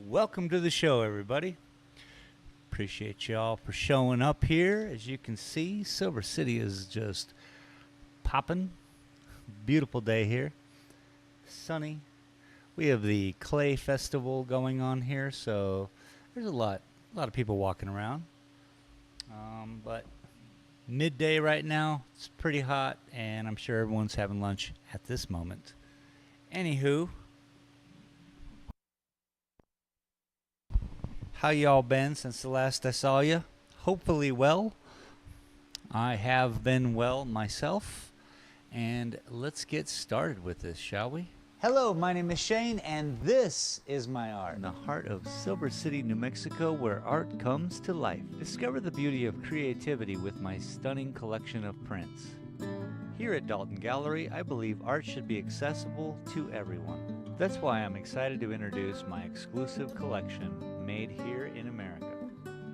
Welcome to the show, everybody. Appreciate y'all for showing up here. As you can see, Silver City is just popping. Beautiful day here. Sunny. We have the Clay Festival going on here, so there's a lot of people walking around. But midday right now, it's pretty hot, and I'm sure everyone's having lunch at this moment. Anywho, how y'all been since the last I saw you? Hopefully well. I have been well myself. And let's get started with this, shall we? Hello, my name is Shane, and this is my art. In the heart of Silver City, New Mexico, where art comes to life. Discover the beauty of creativity with my stunning collection of prints. Here at Dalton Gallery, I believe art should be accessible to everyone. That's why I'm excited to introduce my exclusive collection, made here in America.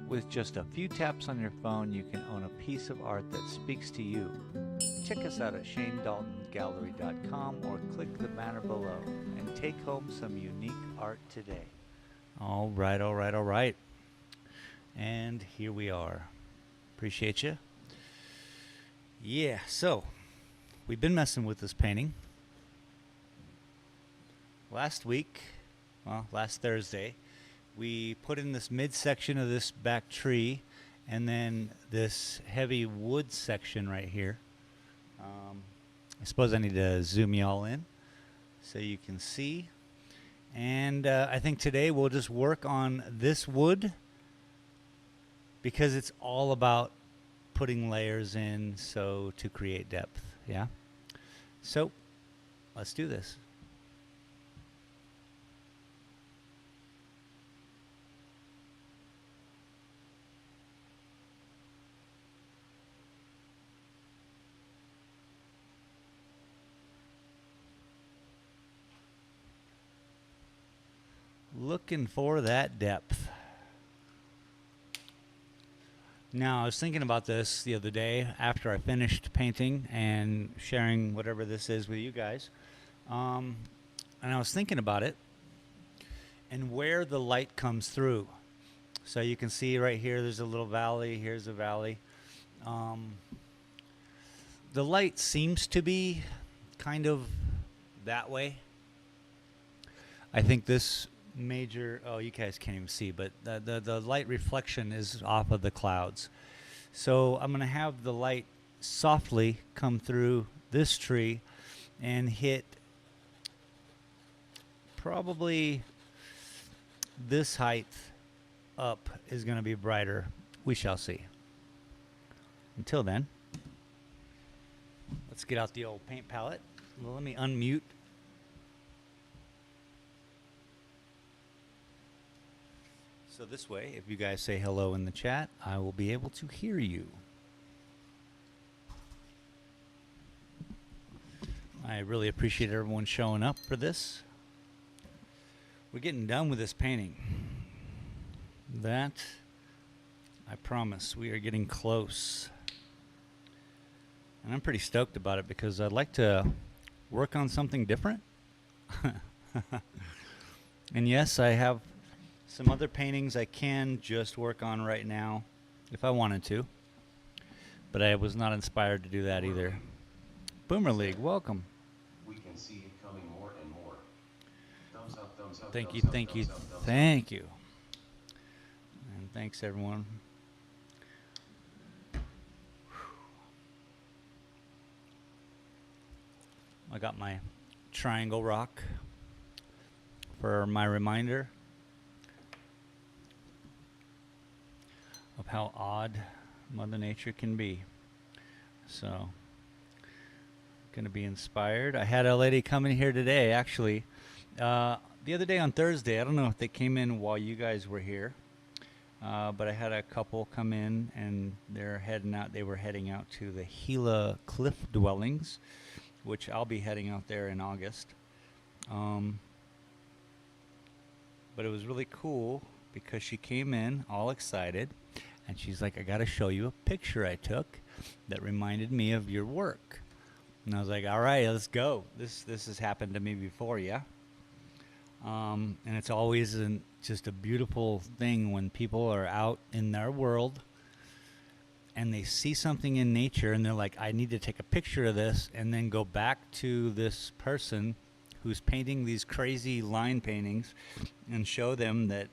With just a few taps on your phone, you can own a piece of art that speaks to you. Check us out at shanedaltongallery.com or click the banner below and take home some unique art today. All right. And here we are. Appreciate you. Yeah, so we've been messing with this painting. Last Thursday, we put in this midsection of this back tree and then this heavy wood section right here. I suppose I need to zoom you all in so you can see. And I think today we'll just work on this wood because it's all about putting layers in so to create depth. Yeah. So let's do this. Looking for that depth. Now, I was thinking about this the other day after I finished painting and sharing whatever this is with you guys. And I was thinking about it and where the light comes through. So you can see right here, there's a little valley. Here's a valley. The light seems to be kind of that way. I think this you guys can't even see, but the light reflection is off of the clouds. So I'm going to have the light softly come through this tree and hit probably this height up is going to be brighter. We shall see. Until then, let's get out the old paint palette. Well, let me unmute. So this way, if you guys say hello in the chat, I will be able to hear you. I really appreciate everyone showing up for this. We're getting done with this painting. That, I promise, we are getting close. And I'm pretty stoked about it because I'd like to work on something different. And yes, I have some other paintings I can just work on right now if I wanted to, but I was not inspired to do that either. Boomer League, welcome. We can see it coming more and more. Thumbs up, thumbs up. Thank you. And thanks everyone. I got my triangle rock for my reminder of how odd Mother Nature can be. So, going to be inspired. I had a lady come in here today, actually. The other day on Thursday, I don't know if they came in while you guys were here, but I had a couple come in and they're heading out. They were heading out to the Gila Cliff Dwellings, which I'll be heading out there in August. But it was really cool because she came in all excited. And she's like, I got to show you a picture I took that reminded me of your work. And I was like, all right, let's go. This has happened to me before, yeah? And it's always just a beautiful thing when people are out in their world and they see something in nature and they're like, I need to take a picture of this, and then go back to this person who's painting these crazy line paintings and show them that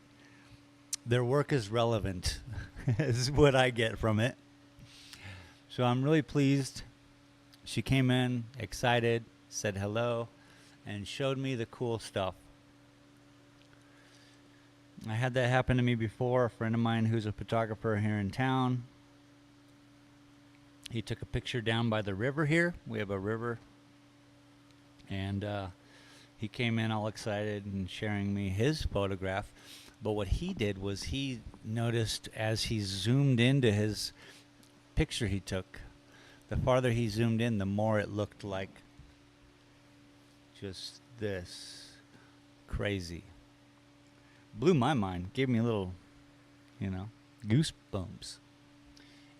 their work is relevant, is what I get from it. So I'm really pleased. She came in excited, said hello, and showed me the cool stuff. I had that happen to me before. A friend of mine who's a photographer here in town, he took a picture down by the river here. We have a river. And he came in all excited and sharing me his photograph. But what he did was he noticed as he zoomed into his picture he took, the farther he zoomed in, the more it looked like just this crazy. Blew my mind. Gave me a little, goosebumps.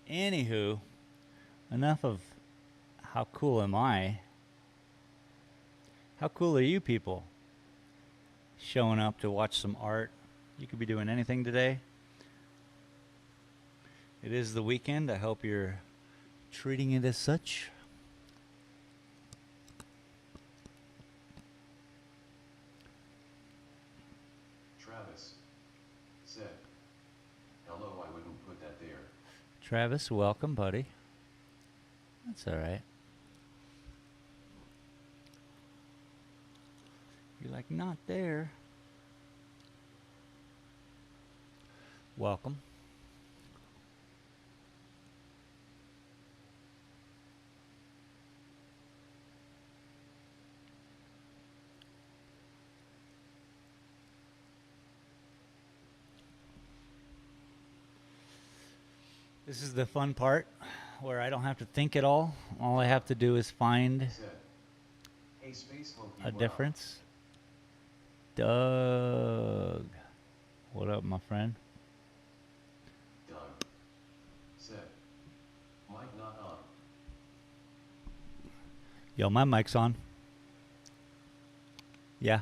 Anywho, enough of how cool am I. How cool are you people? Showing up to watch some art. You could be doing anything today. It is the weekend. I hope you're treating it as such. Travis said, hello, I wouldn't put that there. Travis, welcome, buddy. That's all right. You're like, not there. Welcome. This is the fun part where I don't have to think at all. All I have to do is find Said, hey, Space Monkey, a what up? difference. Doug. What up, my friend? Doug said, mic not on. Yo, my mic's on. Yeah.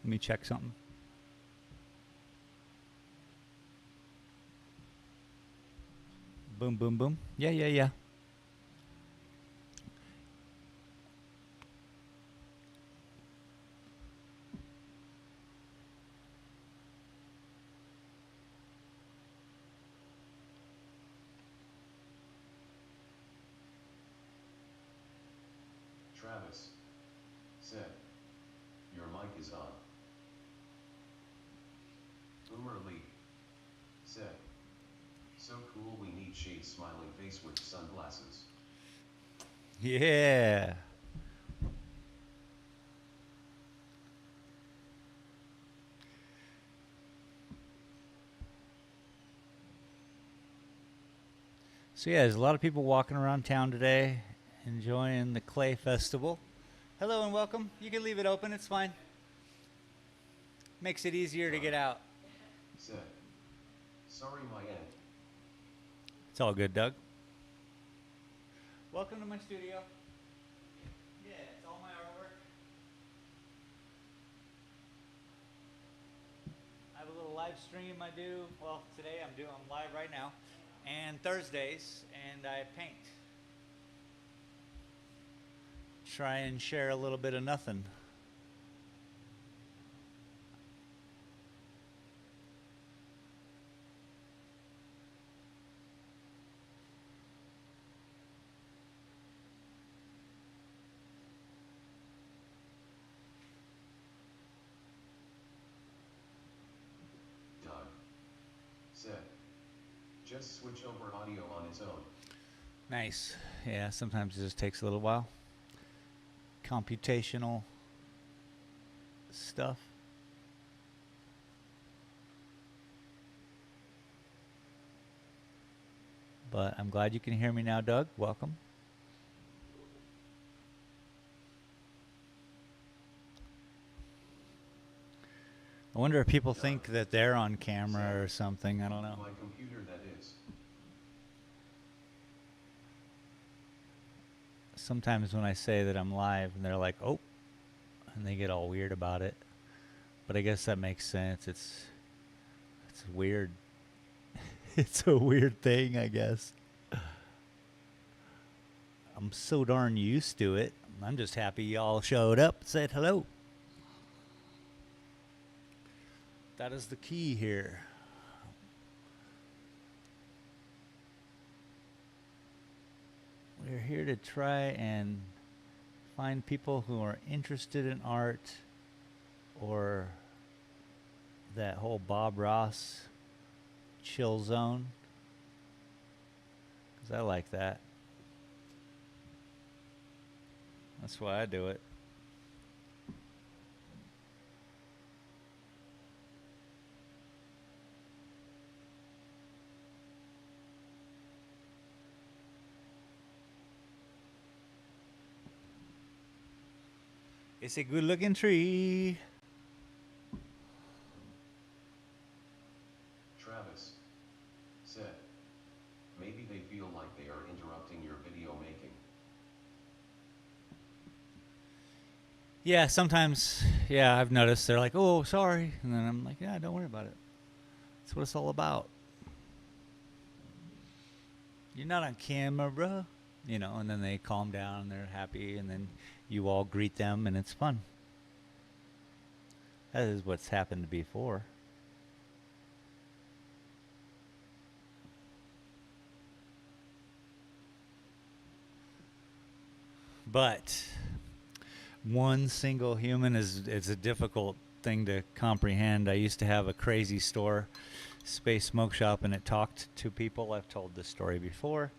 Let me check something. Boom, boom, boom. Yeah. Travis said, your mic is on. Boomer Lee said, so cool, we need shade smiling face with sunglasses. Yeah. So yeah, there's a lot of people walking around town today enjoying the Clay Festival. Hello and welcome. You can leave it open, it's fine. Makes it easier to get out. Said, sorry, my end. It's all good, Doug. Welcome to my studio. Yeah, it's all my artwork. I have a little live stream I do. Well, today I'm live right now. And Thursdays, and I paint. Try and share a little bit of nothing. Doug said, just switch over audio on its own. Nice. Yeah, sometimes it just takes a little while. Computational stuff. But I'm glad you can hear me now, Doug. Welcome. I wonder if people think that they're on camera or something. I don't know. My computer, that is. Sometimes when I say that I'm live, and they're like, oh, and they get all weird about it. But I guess that makes sense. It's weird. It's a weird thing, I guess. I'm so darn used to it. I'm just happy y'all showed up and said hello. That is the key here. We're here to try and find people who are interested in art or that whole Bob Ross chill zone. Because I like that. That's why I do it. It's a good looking tree. Travis said, maybe they feel like they are interrupting your video making. Yeah, sometimes, yeah, I've noticed they're like, oh, sorry. And then I'm like, yeah, don't worry about it. That's what it's all about. You're not on camera, bro. You know, and then they calm down and they're happy, and then you all greet them, and it's fun. That is what's happened before. But one single human is a difficult thing to comprehend. I used to have a crazy store, Space Smoke Shop, and it talked to people. I've told this story before.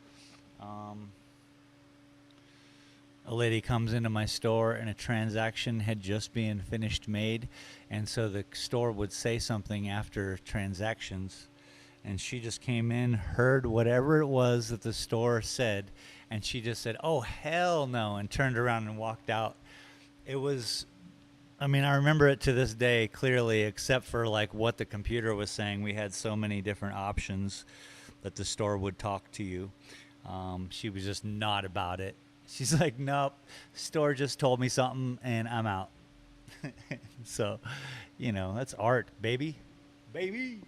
A lady comes into my store and a transaction had just been finished made, and so the store would say something after transactions, and she just came in, heard whatever it was that the store said, and she just said, oh hell no, and turned around and walked out. It was, I mean, I remember it to this day clearly, except for like what the computer was saying. We had so many different options that the store would talk to you. She was just not about it. She's like, nope, store just told me something and I'm out. So, you know, that's art, baby. Baby.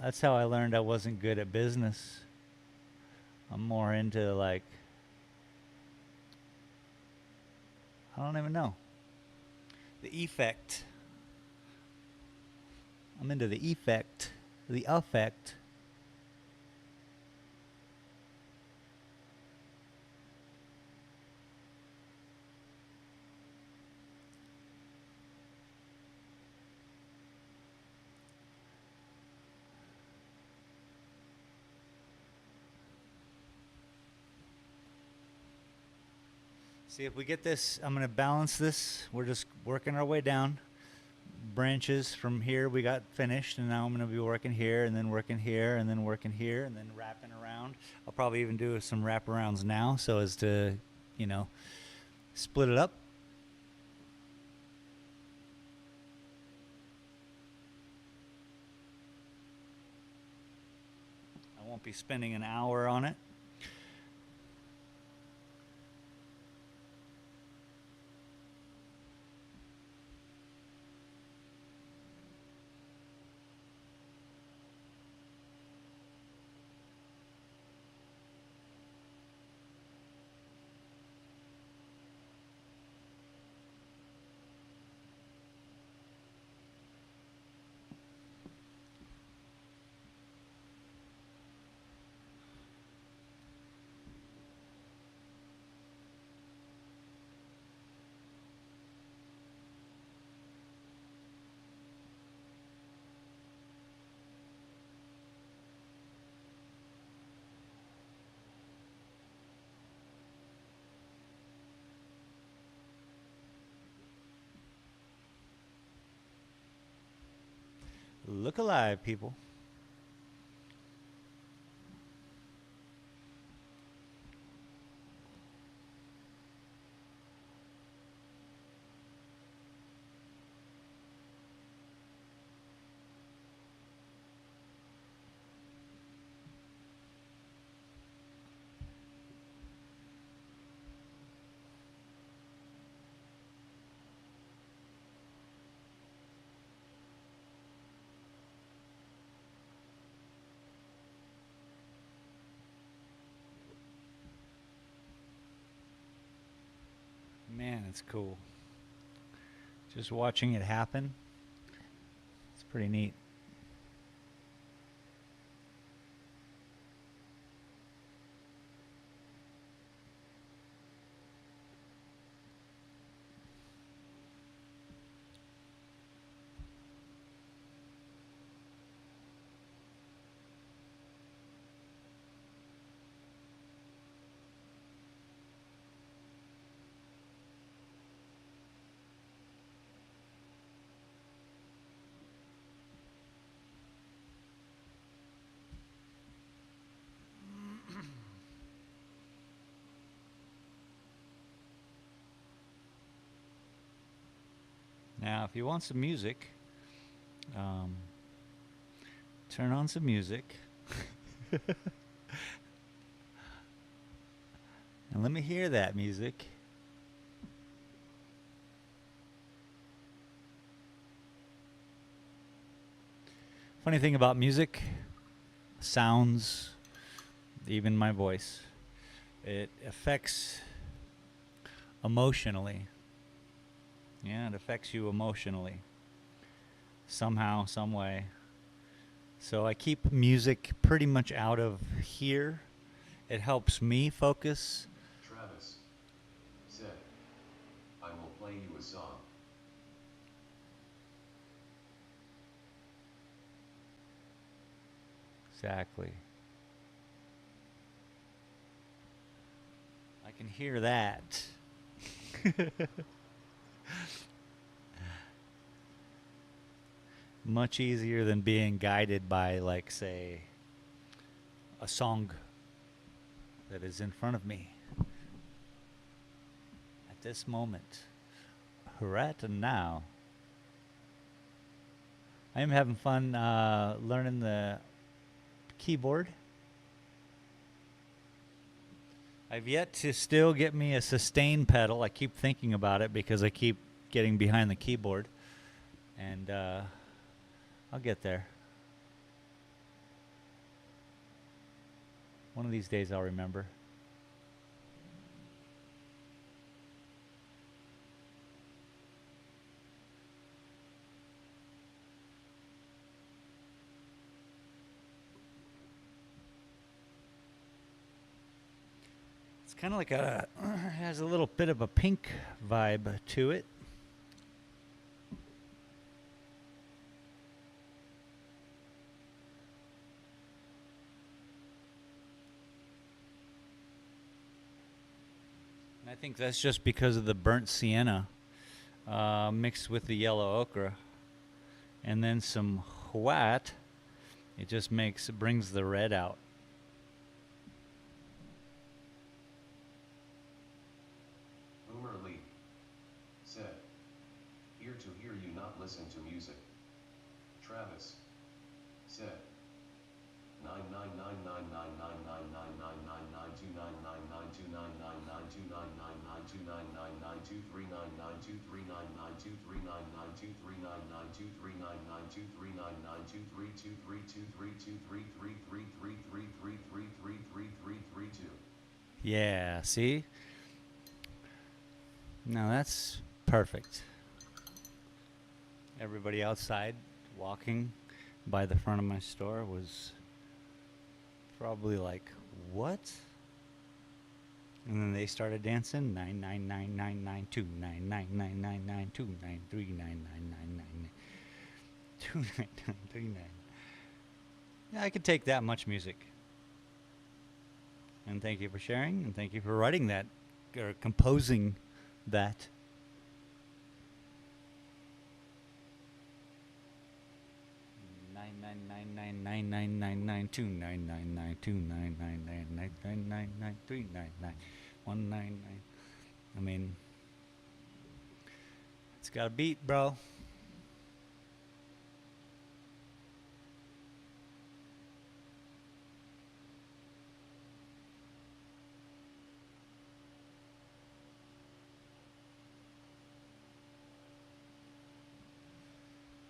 That's how I learned I wasn't good at business. I'm more into like, I don't even know. The effect. I'm into the effect. The affect. See if we get this, I'm going to balance this. We're just working our way down. Branches from here we got finished, and now I'm going to be working here and then working here and then working here and then wrapping around. I'll probably even do some wraparounds now so as to, you know, split it up. I won't be spending an hour on it. Look alive, people. It's cool. Just watching it happen, it's pretty neat. Now, if you want some music, um, turn on some music. And let me hear that music. Funny thing about music, sounds, even my voice, it affects emotionally. Yeah, it affects you emotionally. Somehow, some way. So I keep music pretty much out of here. It helps me focus. Travis said, I will play you a song. Exactly. I can hear that. Much easier than being guided by, like, say, a song that is in front of me at this moment, right now. I am having fun learning the keyboard. I've yet to still get me a sustain pedal. I keep thinking about it because I keep getting behind the keyboard. And I'll get there. One of these days I'll remember. It's kind of like has a little bit of a pink vibe to it. And I think that's just because of the burnt sienna mixed with the yellow ochre, and then some white. It just brings the red out. Boomer Lee said, here to hear you not listen to music. Travis said, 9999999999999999999999999999999999999999999999999999999999999999999999999. Yeah, see? Now that's perfect. Everybody outside walking by the front of my store was probably like, what? And then they started dancing. 999999929999999999999. Yeah, I could take that much music. And thank you for sharing, and thank you for writing that, or composing that. Nine nine nine nine nine nine nine nine 199. I mean, it's got a beat, bro.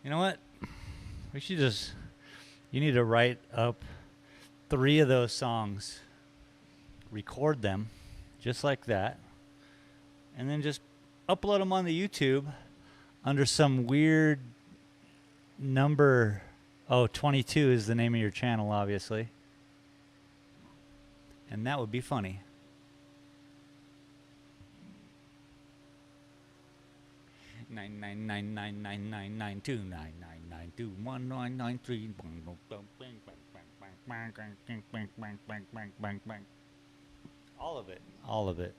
You know what? You need to write up 3 of those songs, record them just like that, and then just upload them on the YouTube under some weird number. Oh, 22 is the name of your channel, obviously. And that would be funny. Nine nine nine nine nine nine nine 299921993. All of it. All of it.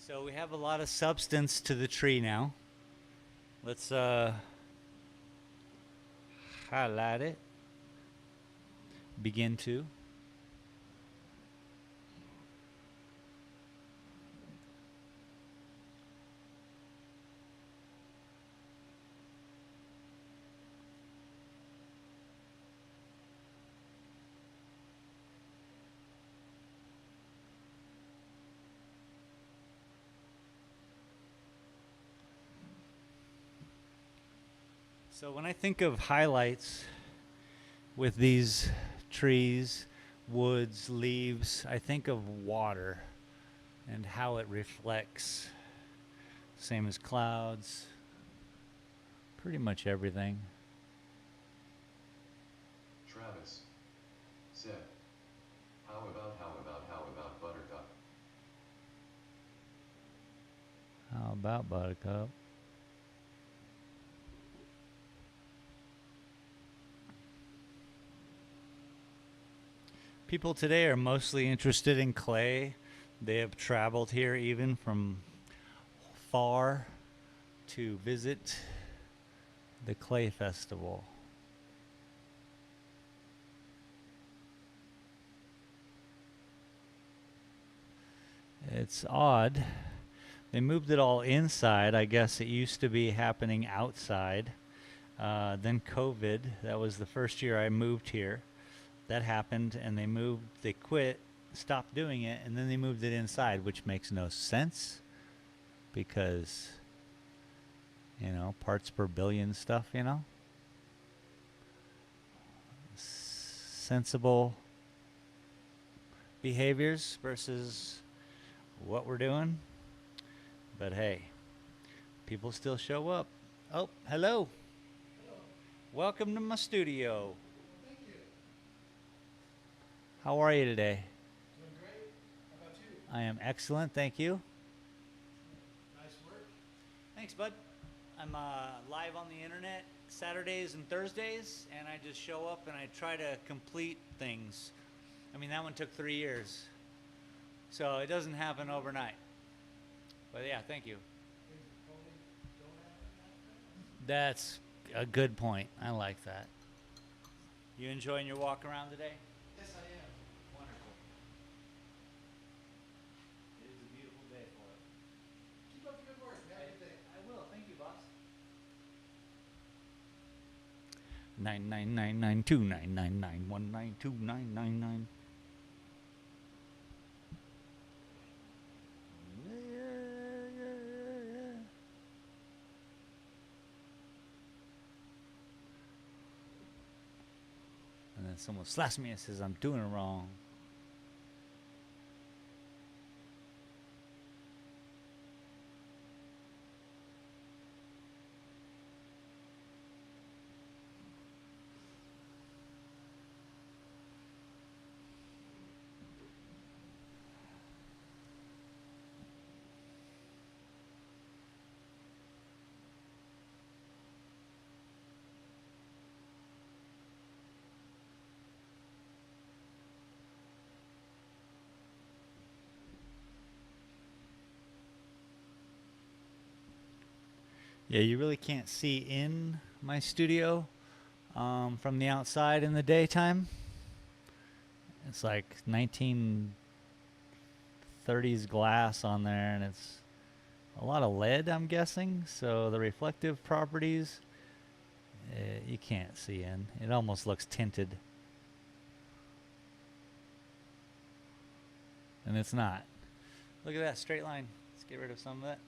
So we have a lot of substance to the tree now. Let's highlight it. Begin to. So when I think of highlights with these trees, woods, leaves, I think of water and how it reflects. Same as clouds, pretty much everything. Travis said, how about Buttercup? How about Buttercup? People today are mostly interested in clay. They have traveled here even from far to visit the Clay Festival. It's odd. They moved it all inside. I guess it used to be happening outside. Then COVID, that was the first year I moved here. That happened, and they quit, stopped doing it, and then they moved it inside, which makes no sense because, parts per billion stuff, sensible behaviors versus what we're doing. But hey, people still show up. Oh, hello. Welcome to my studio. How are you today? Doing great. How about you? I am excellent, thank you. Nice work. Thanks, bud. I'm live on the internet Saturdays and Thursdays, and I just show up and I try to complete things. I mean, that one took 3 years, so it doesn't happen overnight. But yeah, thank you. Things that probably don't happen that fast. That's a good point. I like that. You enjoying your walk around today? Yes, I am. Wonderful. It is a beautiful day for it. Keep up the good work. Have a good day. I will. Thank you, boss. 9999299192999. And then someone slaps me and says I'm doing it wrong. Yeah, you really can't see in my studio from the outside in the daytime. It's like 1930s 30s glass on there, and it's a lot of lead, I'm guessing. So the reflective properties, you can't see in. It almost looks tinted. And it's not. Look at that straight line. Let's get rid of some of that.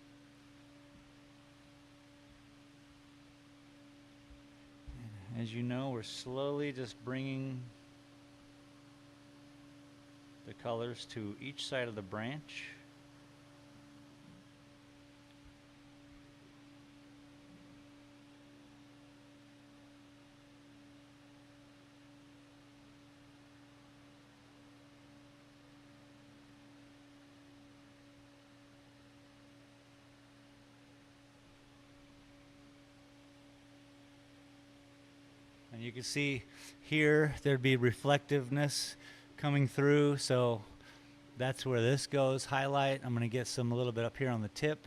And as you know, we're slowly just bringing the colors to each side of the branch. And you can see here there'd be reflectiveness coming through, so that's where this goes. Highlight. I'm going to get some a little bit up here on the tip.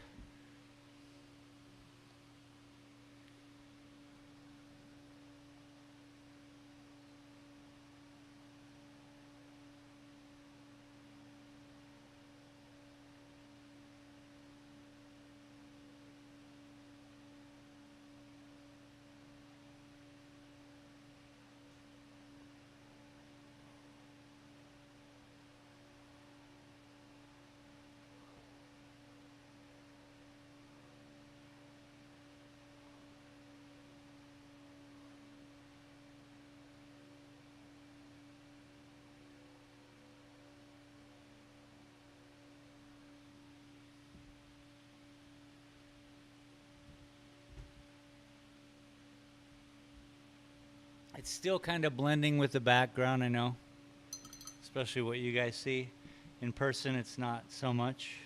It's still kind of blending with the background, I know, especially what you guys see. In person, it's not so much.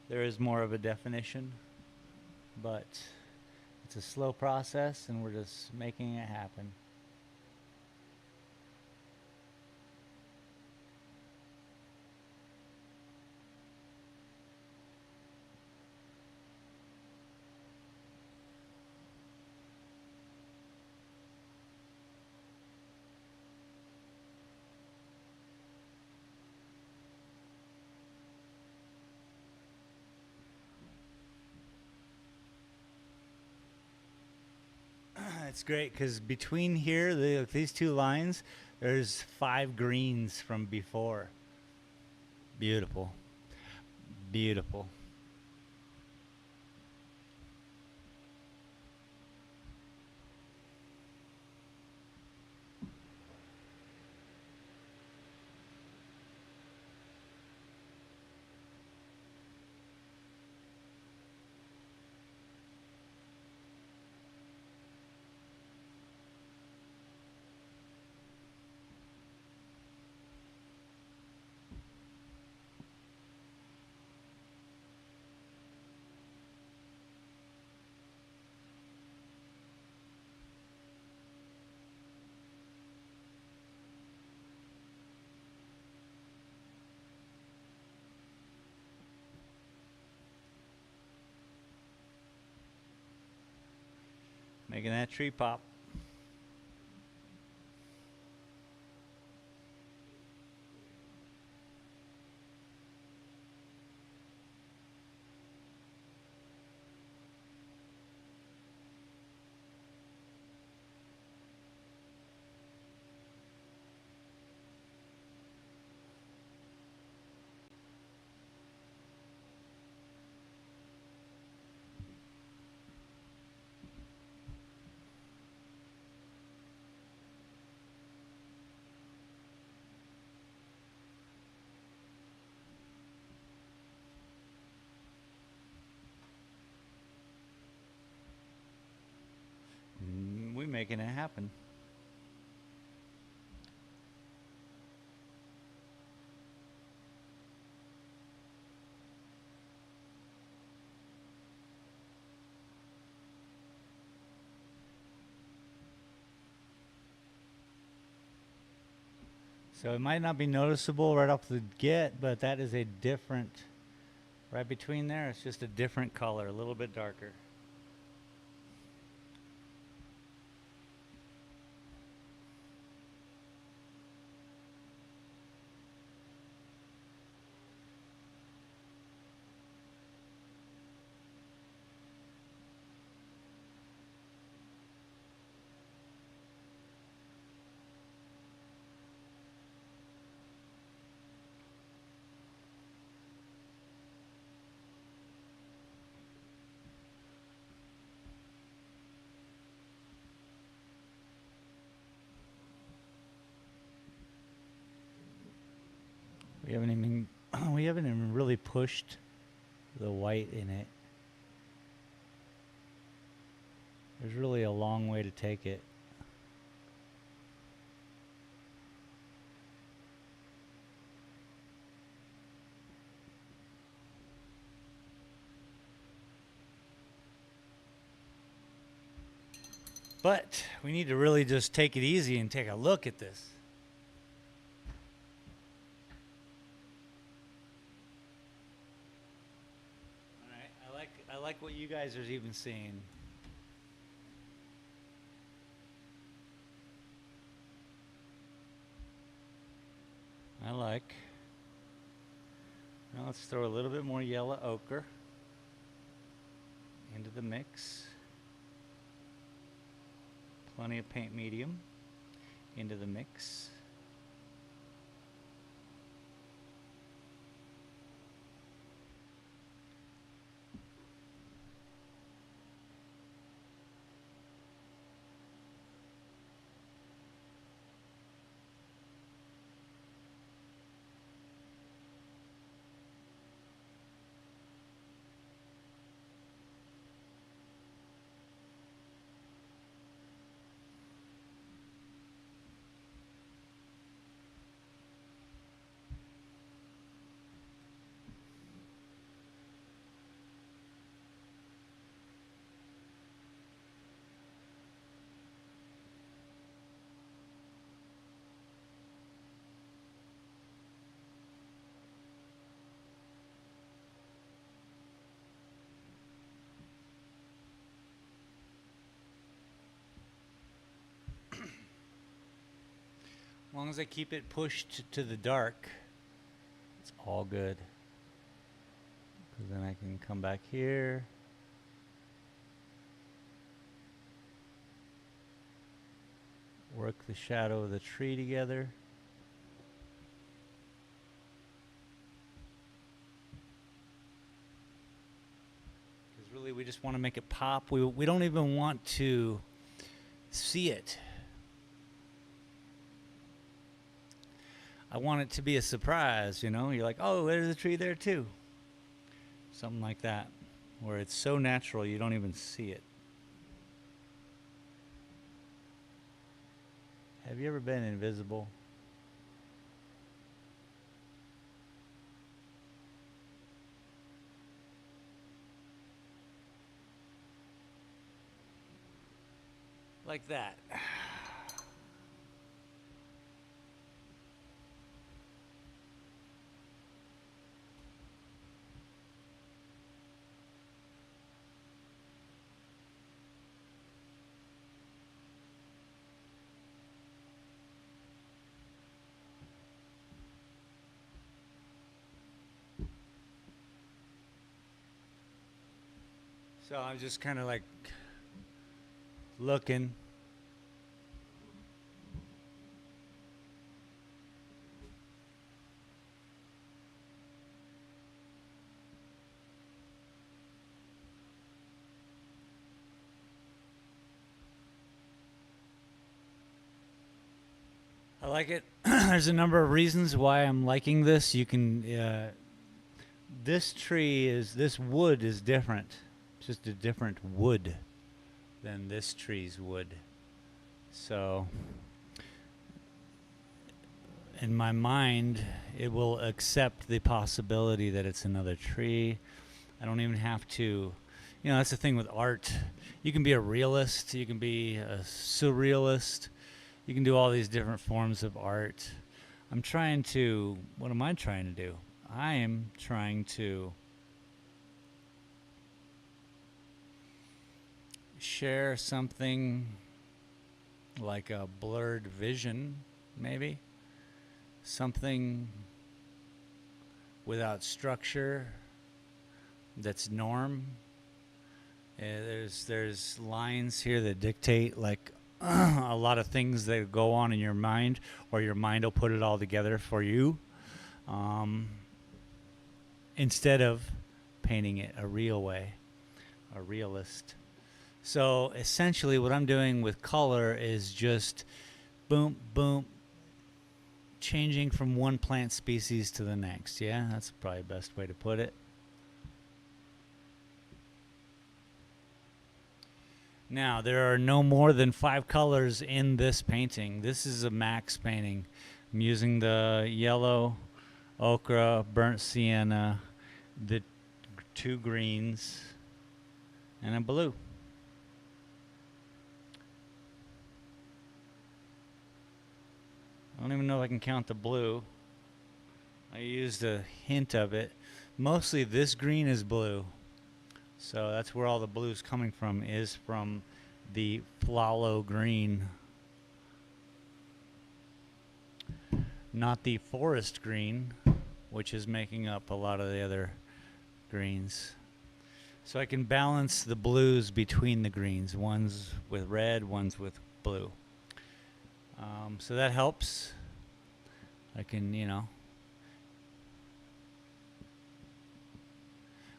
There is more of a definition, but it's a slow process, and we're just making it happen. It's great because between here, these two lines, there's 5 greens from before. Beautiful. Beautiful. Making that tree pop. We're making it happen. So it might not be noticeable right off the get, but that is a different, right between there, it's just a different color, a little bit darker. We haven't even we haven't even really pushed the white in it. There's really a long way to take it. But we need to really just take it easy and take a look at this. All right, I like what you guys are even seeing. Now let's throw a little bit more yellow ochre into the mix. Plenty of paint medium into the mix. As long as I keep it pushed to the dark, it's all good. Because then I can come back here. Work the shadow of the tree together. Because really we just want to make it pop. We don't even want to see it. I want it to be a surprise, you know? You're like, oh, there's a tree there too. Something like that, where it's so natural you don't even see it. Have you ever been invisible? Like that. So I'm just kind of like looking. I like it. There's a number of reasons why I'm liking this. You can, this wood is different. It's just a different wood than this tree's wood. So, in my mind, it will accept the possibility that it's another tree. I don't even have to, that's the thing with art. You can be a realist, you can be a surrealist, you can do all these different forms of art. What am I trying to do? I am trying to share something like a blurred vision, maybe. Something without structure, that's norm. There's lines here that dictate like a lot of things that go on in your mind, or your mind will put it all together for you, instead of painting it a real way, a realist. So essentially what I'm doing with color is just boom, boom, changing from one plant species to the next. Yeah, that's probably the best way to put it. Now, there are no more than 5 colors in this painting. This is a max painting. I'm using the yellow, ochre, burnt sienna, the 2 greens, and a blue. I don't even know if I can count the blue. I used a hint of it. Mostly this green is blue. So that's where all the blue is coming from, is from the phthalo green. Not the forest green, which is making up a lot of the other greens. So I can balance the blues between the greens. One's with red, one's with blue. So that helps. I can,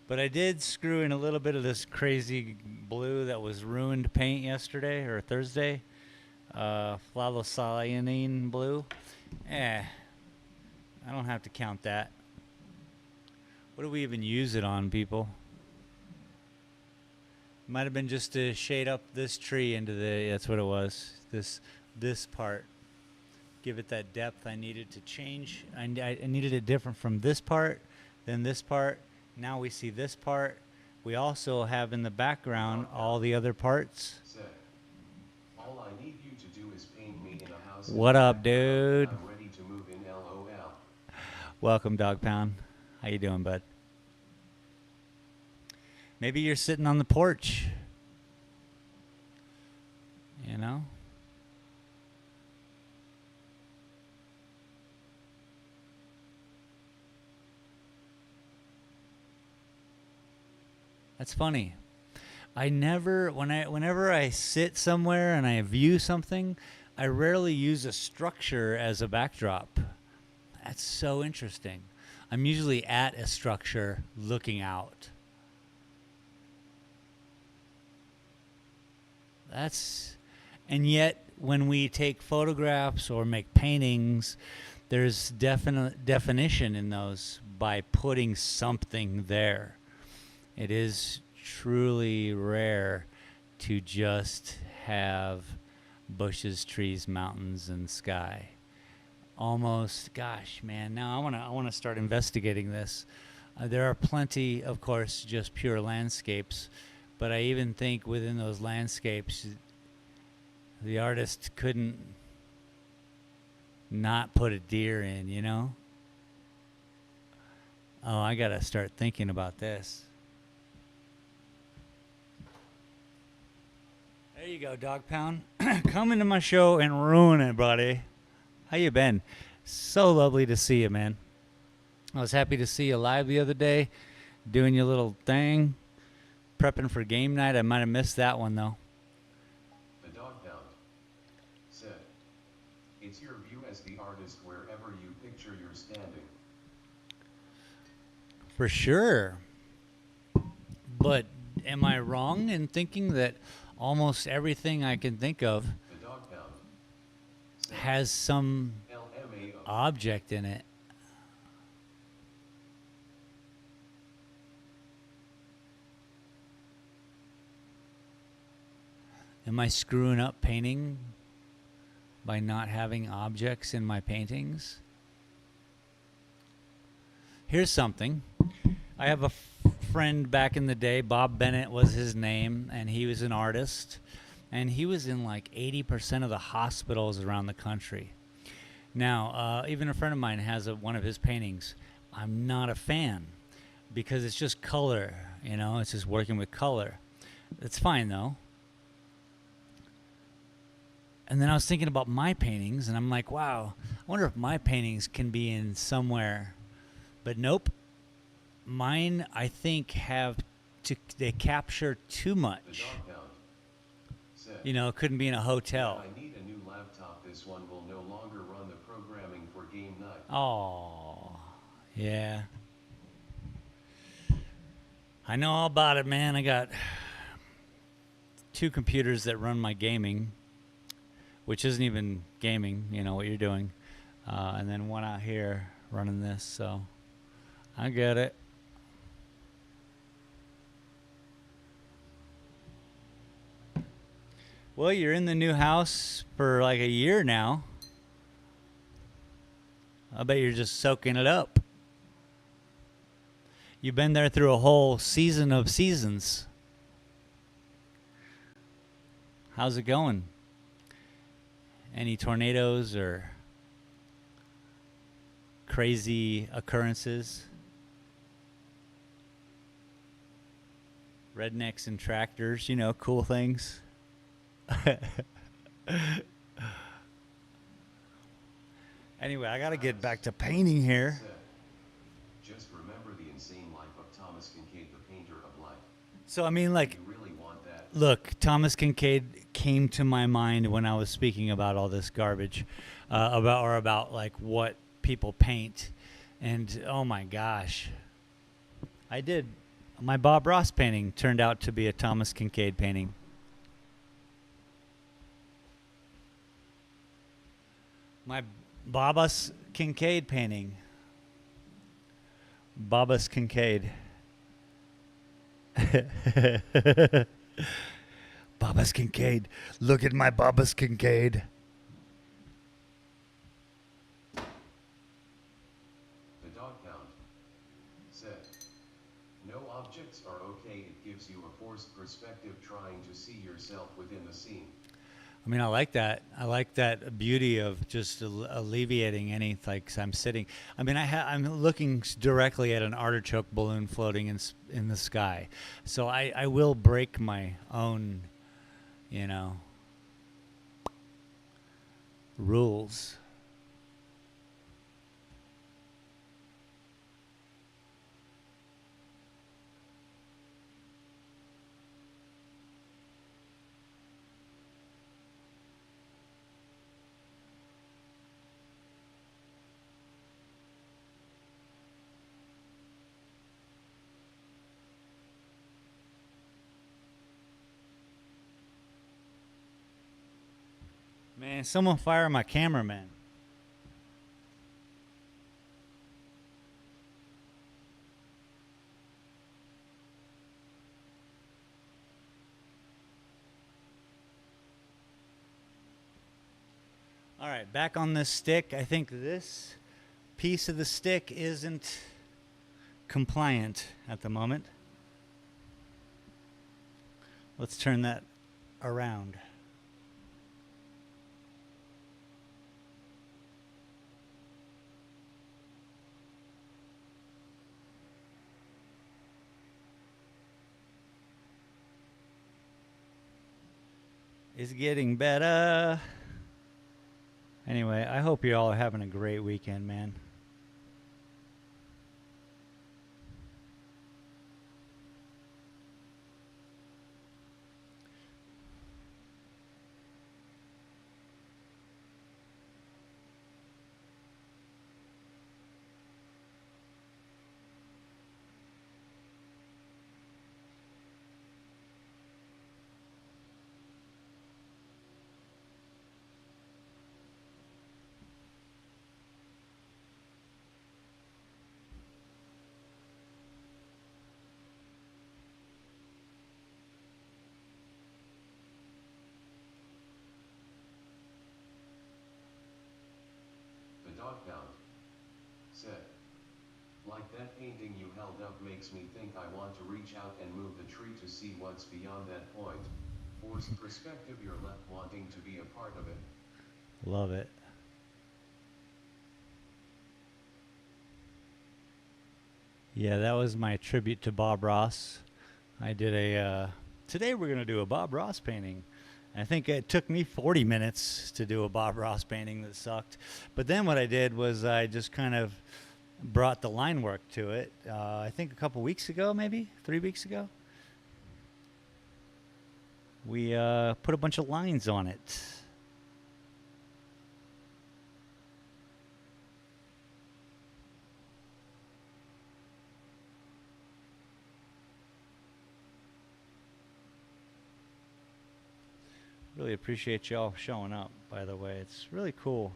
But I did screw in a little bit of this crazy blue that was ruined paint yesterday or Thursday. Phthalocyanine blue. I don't have to count that. What do we even use it on, people? Might have been just to shade up this tree into that's what it was. This part. Give it that depth I needed to change. I needed it different from this part, then this part. Now we see this part. We also have in the background all the other parts. All I need you to do is paint me in a house. What up, dude? I'm ready to move in, LOL. Welcome, Dog Pound. How you doing, bud? Maybe you're sitting on the porch. That's funny. Whenever I sit somewhere and I view something, I rarely use a structure as a backdrop. That's so interesting. I'm usually at a structure looking out. And yet when we take photographs or make paintings, there's definite definition in those by putting something there. It is truly rare to just have bushes, trees, mountains, and sky. Almost, gosh, man, now I want to start investigating this. There are plenty, of course, just pure landscapes, but I even think within those landscapes, the artist couldn't not put a deer in, Oh, I got to start thinking about this. There you go, Dog Pound. Come into my show and ruin it, buddy. How you been? So lovely to see you, man. I was happy to see you live the other day, doing your little thing, prepping for game night. I might have missed that one, though. The Dog Pound said, it's your view as the artist wherever you picture you're standing. For sure. But am I wrong in thinking that almost everything I can think of has some object in it? Am I screwing up painting by not having objects in my paintings? Here's something. I have a friend back in the day, Bob Bennett was his name, and he was an artist, and he was in like 80% of the hospitals around the country. Now, even a friend of mine has one of his paintings. I'm not a fan because it's just color, it's just working with color. It's fine though. And then I was thinking about my paintings, and I'm like, wow, I wonder if my paintings can be in somewhere. But nope. Mine, I think, they capture too much. It couldn't be in a hotel. I need a new laptop. This one will no longer run the programming for game night. Oh, yeah. I know all about it, man. I got 2 computers that run my gaming, which isn't even gaming, what you're doing. and then one out here running this. So I get it. Well, you're in the new house for like a year now. I bet you're just soaking it up. You've been there through a whole season of seasons. How's it going? Any tornadoes or crazy occurrences? Rednecks and tractors, you know, cool things. Anyway, I gotta get back to painting here. Just remember the insane life of Thomas Kincaid, the painter of life. So I mean, like, You really want that? look, Thomas Kincaid came to my mind when I was speaking about all this garbage, about like what people paint, and oh my gosh, I did. My Bob Ross painting turned out to be a Thomas Kincaid painting. My Babas Kincaid painting. Babas Kincaid. Babas Kincaid. Look at my Babas Kincaid. The dog pound said, no objects are okay. It gives you a forced perspective trying to see yourself within the scene. I mean, I like that. I like that beauty of just alleviating any, like, I'm sitting. I mean, I'm looking directly at an artichoke balloon floating in the sky. So I will break my own, you know, rules. Man, someone fire my cameraman. All right, back on this stick. I think this piece of the stick isn't compliant at the moment. Let's turn that around. It's getting better. Anyway, I hope you all are having a great weekend, man. The dog pound said, like that painting you held up makes me think I want to reach out and move the tree to see what's beyond that point. Forced perspective, you're left wanting to be a part of it. Love it. Yeah, that was my tribute to Bob Ross. I did today we're going to do a Bob Ross painting. I think it took me 40 minutes to do a Bob Ross painting that sucked. But then what I did was I just kind of brought the line work to it. I think a couple weeks ago, maybe 3 weeks ago. We put a bunch of lines on it. Really appreciate y'all showing up, by the way. It's really cool.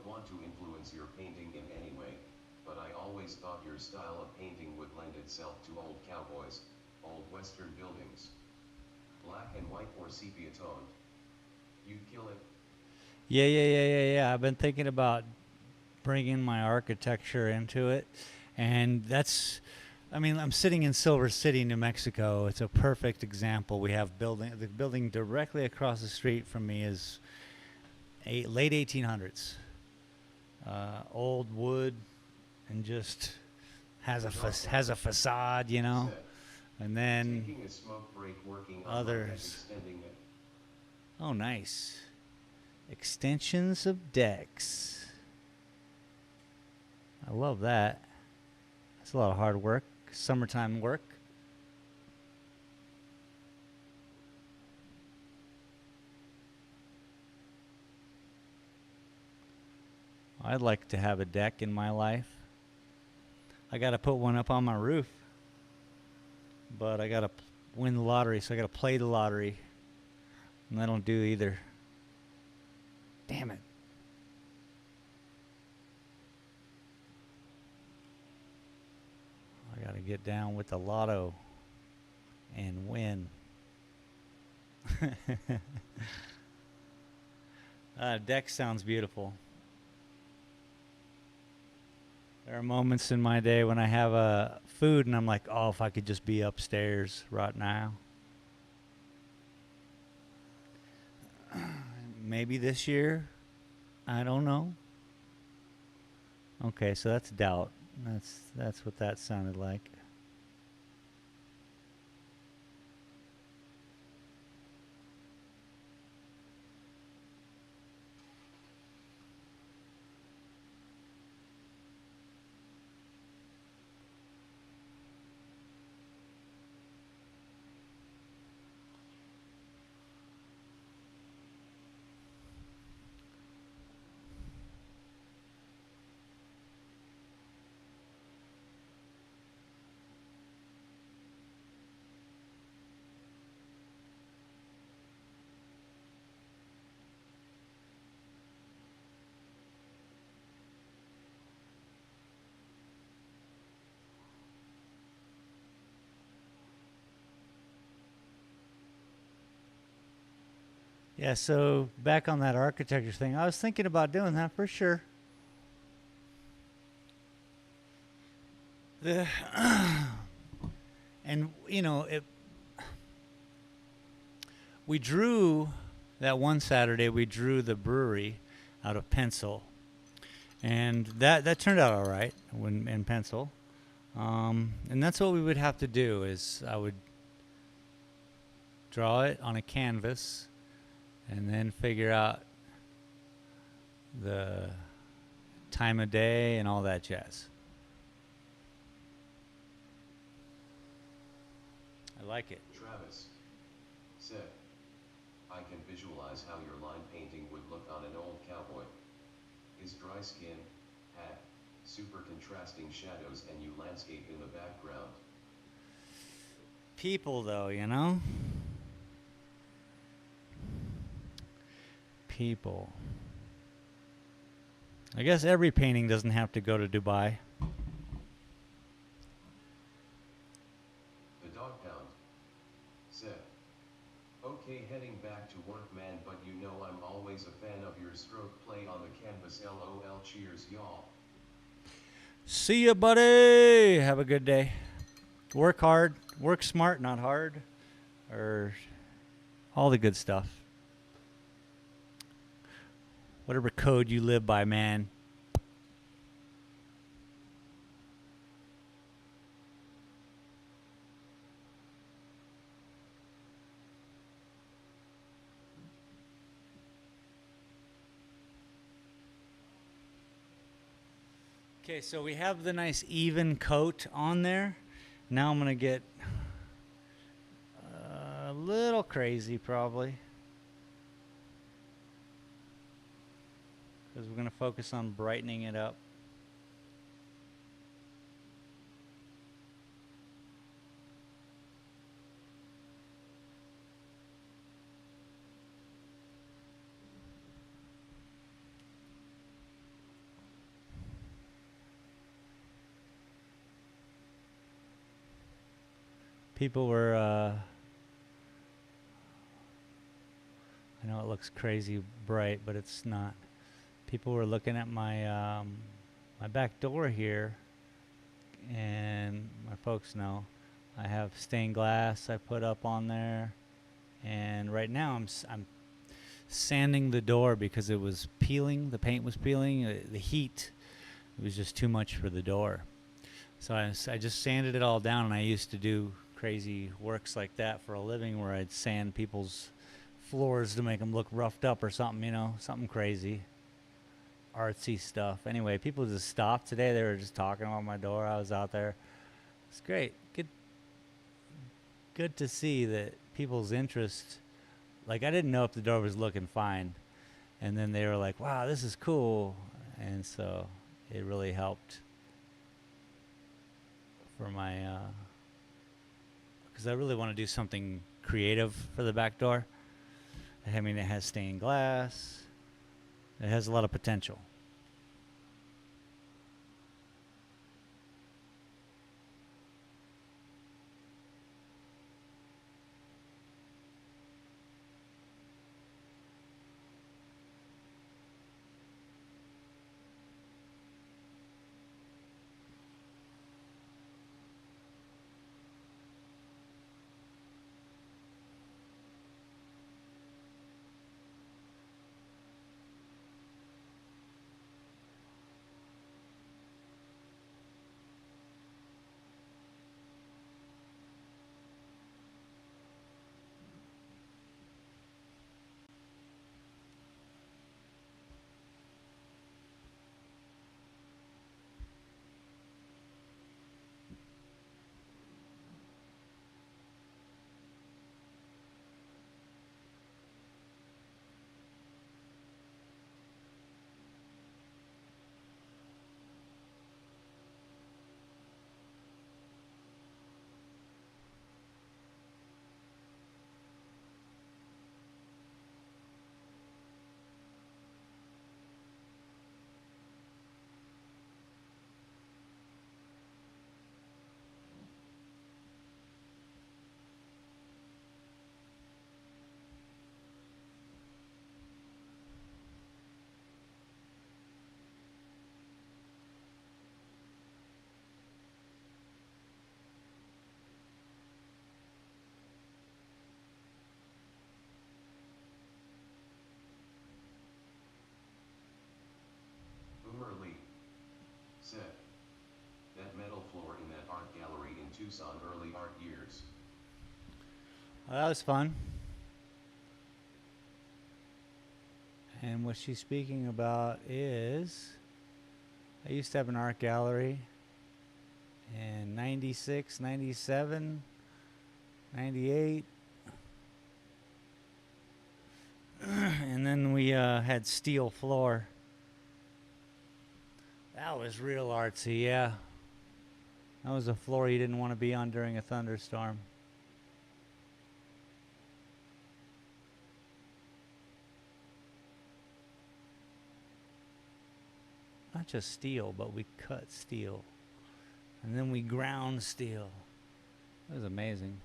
want to influence your painting in any way, but I always thought your style of painting would lend itself to old cowboys, old western buildings. Black and white or sepia toned. You'd kill it. Yeah. I've been thinking about bringing my architecture into it, and I mean, I'm sitting in Silver City, New Mexico. It's a perfect example. We have the building directly across the street from me is late 1800s, old wood, and just has a facade, you know. And then Taking a smoke break, working on others. extending it. Oh, nice. Extensions of decks. I love that. It's a lot of hard work. Summertime work. I'd like to have a deck in my life. I got to put one up on my roof. But I got to win the lottery, so I got to play the lottery. And I don't do either. Damn it. I got to get down with the lotto and win. Deck sounds beautiful. There are moments in my day when I have food and I'm like, oh, if I could just be upstairs right now. Maybe this year. I don't know. Okay, so that's doubt. That's what that sounded like. Yeah, so back on that architecture thing, I was thinking about doing that for sure. The and you know, we drew that one Saturday. We drew the brewery out of pencil, and that turned out all right when in pencil. And that's what we would have to do. Is I would draw it on a canvas, and then figure out the time of day and all that jazz. I like it. Travis said, I can visualize how your line painting would look on an old cowboy. His dry skin, hat, super contrasting shadows, and you landscape in the background. People, though, you know? People. I guess every painting doesn't have to go to Dubai. The dog pound said, okay, heading back to work, man, but you know I'm always a fan of your stroke play on the canvas. LOL, cheers, y'all. See ya, buddy. Have a good day. Work hard. Work smart, not hard. Or all the good stuff. Whatever code you live by, man. Okay, so we have the nice even coat on there. Now I'm going to get a little crazy probably. Because we're going to focus on brightening it up. People were, I know it looks crazy bright, but it's not. People were looking at my back door here, and my folks know I have stained glass I put up on there, and right now I'm sanding the door because it was peeling. The paint was peeling. The heat, it was just too much for the door. So I just sanded it all down, and I used to do crazy works like that for a living where I'd sand people's floors to make them look roughed up or something, you know, something crazy, artsy stuff. Anyway, people just stopped today. They were just talking about my door. I was out there. It's great. Good to see that people's interest. Like, I didn't know if the door was looking fine, and then they were like, wow, this is cool. And so it really helped for my, because I really want to do something creative for the back door. I mean, it has stained glass. It has a lot of potential. Boomer Lee said, that metal floor in that art gallery in Tucson early art years. Well, that was fun. And what she's speaking about is, I used to have an art gallery in 96, 97, 98. And then we had steel floor. That was real artsy, yeah. That was a floor you didn't want to be on during a thunderstorm. Not just steel, but we cut steel. And then we ground steel. It was amazing.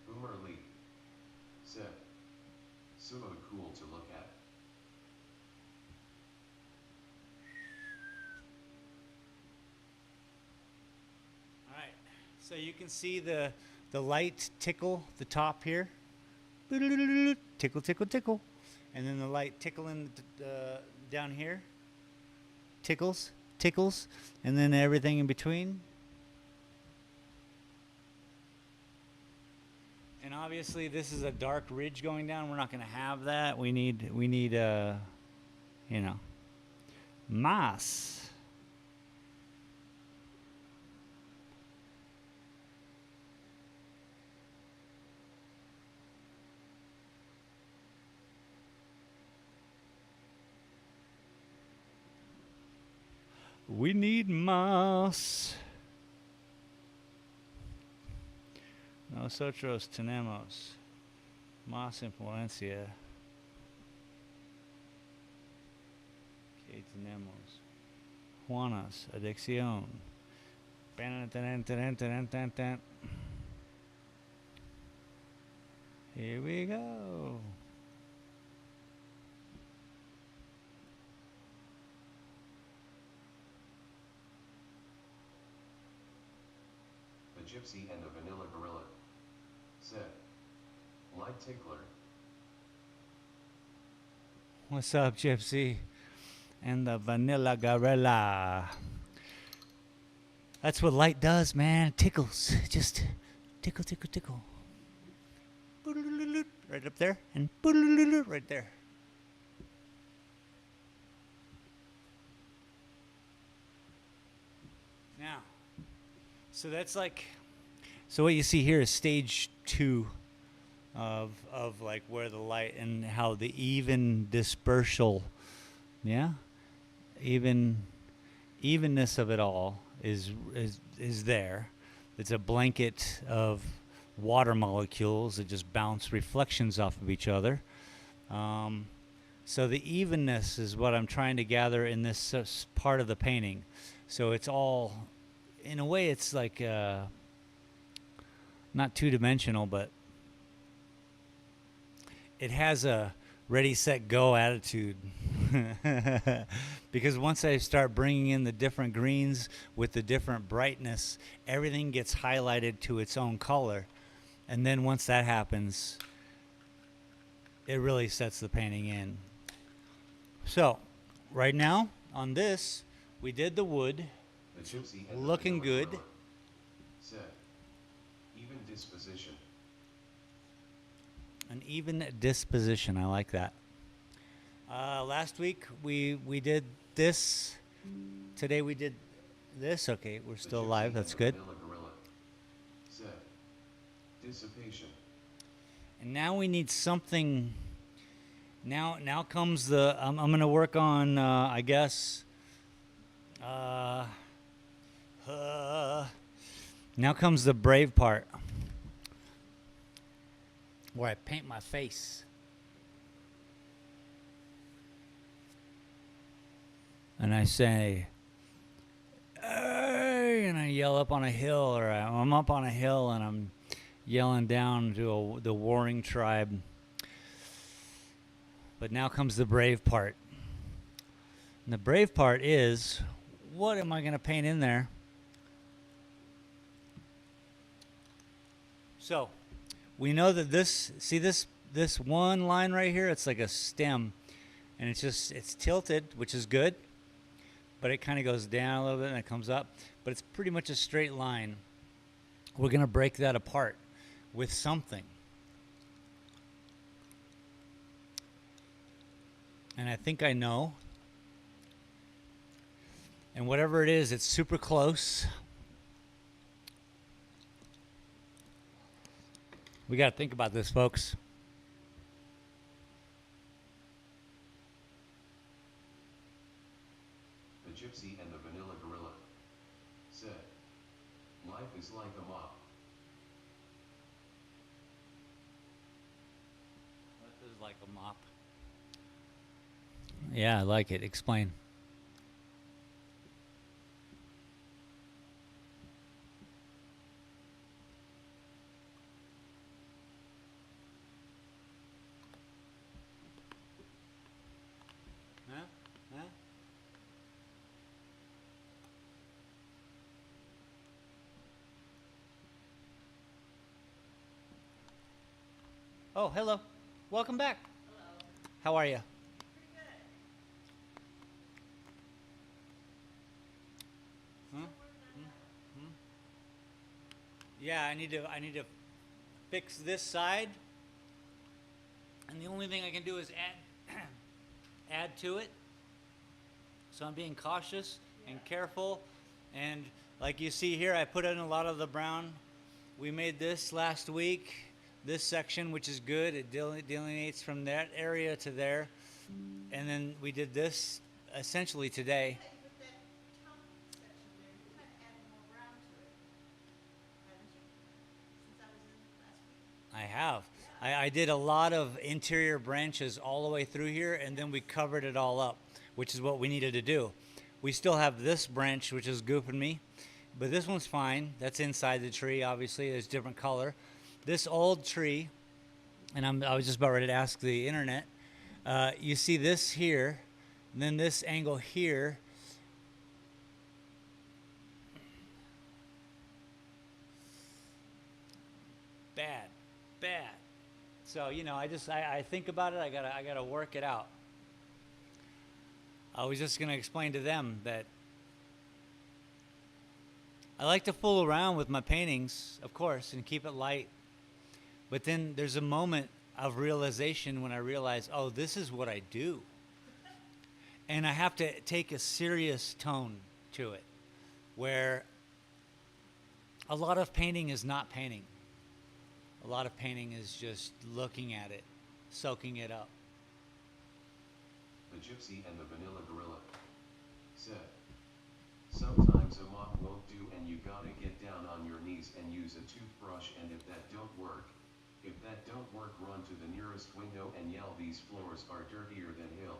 Boomer Lee said, super cool to look at. All right, so you can see the light tickle the top here. Tickle, tickle, tickle. And then the light tickling down here. Tickles, tickles. And then everything in between. And obviously this is a dark ridge going down. We're not going to have that. We need you know, moss. We need moss. Nosotros tenemos más influencia que tenemos Juanas, adicción. Here we go. The gypsy and the vanilla gorilla said, like tickler. What's up, Gypsy? And the vanilla gorilla. That's what light does, man. It tickles. Just tickle, tickle, tickle. Right up there and right there. Now, so that's like, so what you see here is stage 2 of like where the light and how the even dispersal, yeah, evenness of it all is there. It's a blanket of water molecules that just bounce reflections off of each other. So the evenness is what I'm trying to gather in this part of the painting. So it's all, in a way, it's like not two-dimensional, but it has a ready, set, go attitude. Because once I start bringing in the different greens with the different brightness, everything gets highlighted to its own color. And then once that happens, it really sets the painting in. So, right now, on this, we did the wood. The gypsy and Looking the vanilla good. gorilla said, even disposition. An even disposition. I like that. Last week we did this. Today we did this. Okay, we're still live. That's good. Vanilla gorilla said, dissipation. And now we need something. Now comes the. I'm gonna work on. I guess. Now comes the brave part, where I paint my face. And I say, hey, and I yell up on a hill, or I'm up on a hill and I'm yelling down to the warring tribe. But now comes the brave part. And the brave part is, what am I going to paint in there? So, we know that this one line right here, it's like a stem. And it's tilted, which is good. But it kind of goes down a little bit and it comes up. But it's pretty much a straight line. We're going to break that apart with something. And I think I know. And whatever it is, it's super close. We got to think about this, folks. The gypsy and the vanilla gorilla said, life is like a mop. This is like a mop. Yeah, I like it. Explain. Huh? Oh, hello. Welcome back. Hello. How are you? Pretty good. Huh? Yeah, I need to fix this side. And the only thing I can do is add to it. So I'm being cautious and careful. And like you see here, I put in a lot of the brown. We made this last week, this section, which is good. It delineates from that area to there. And then we did this essentially today. But that top section there, you kind of added more brown to it, haven't you? Since I was in last week. I have. I did a lot of interior branches all the way through here, and then we covered it all up, which is what we needed to do. We still have this branch, which is goofing me, but this one's fine. That's inside the tree, obviously. There's different color. This old tree, and I was just about ready to ask the internet. You see this here, and then this angle here. Bad. So I think about it. I gotta work it out. I was just gonna explain to them that I like to fool around with my paintings, of course, and keep it light. But then there's a moment of realization when I realize, oh, this is what I do. And I have to take a serious tone to it, where a lot of painting is not painting. A lot of painting is just looking at it, soaking it up. The gypsy and the vanilla gorilla said, sometimes a mop won't do and you gotta get down on your knees and use a toothbrush, and if that don't work, run to the nearest window and yell, these floors are dirtier than hell.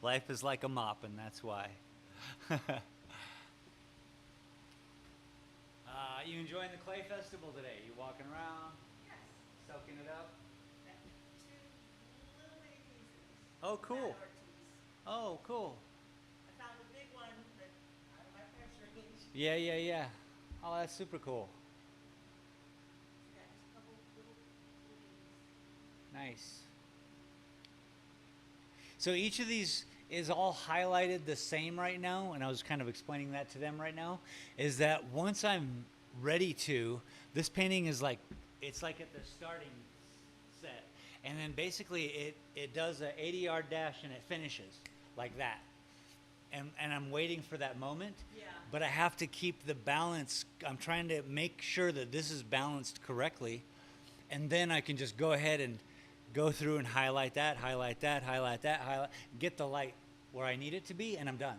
Life is like a mop, and that's why. You enjoying the Clay Festival today? You walking around, Yes. soaking it up? That two little bitty pieces. Oh, cool. That Ortiz. Oh, cool. I found a big one that out of my price range. Yeah. Oh, that's super cool. Yeah, just a couple little pieces. Nice. So each of these is all highlighted the same right now, and I was kind of explaining that to them right now, is that once I'm ready to, this painting is like, it's like at the starting set. And then basically it does a 80-yard dash and it finishes like that. And I'm waiting for that moment. Yeah. But I have to keep the balance. I'm trying to make sure that this is balanced correctly. And then I can just go ahead and go through and highlight that, get the light where I need it to be, and I'm done.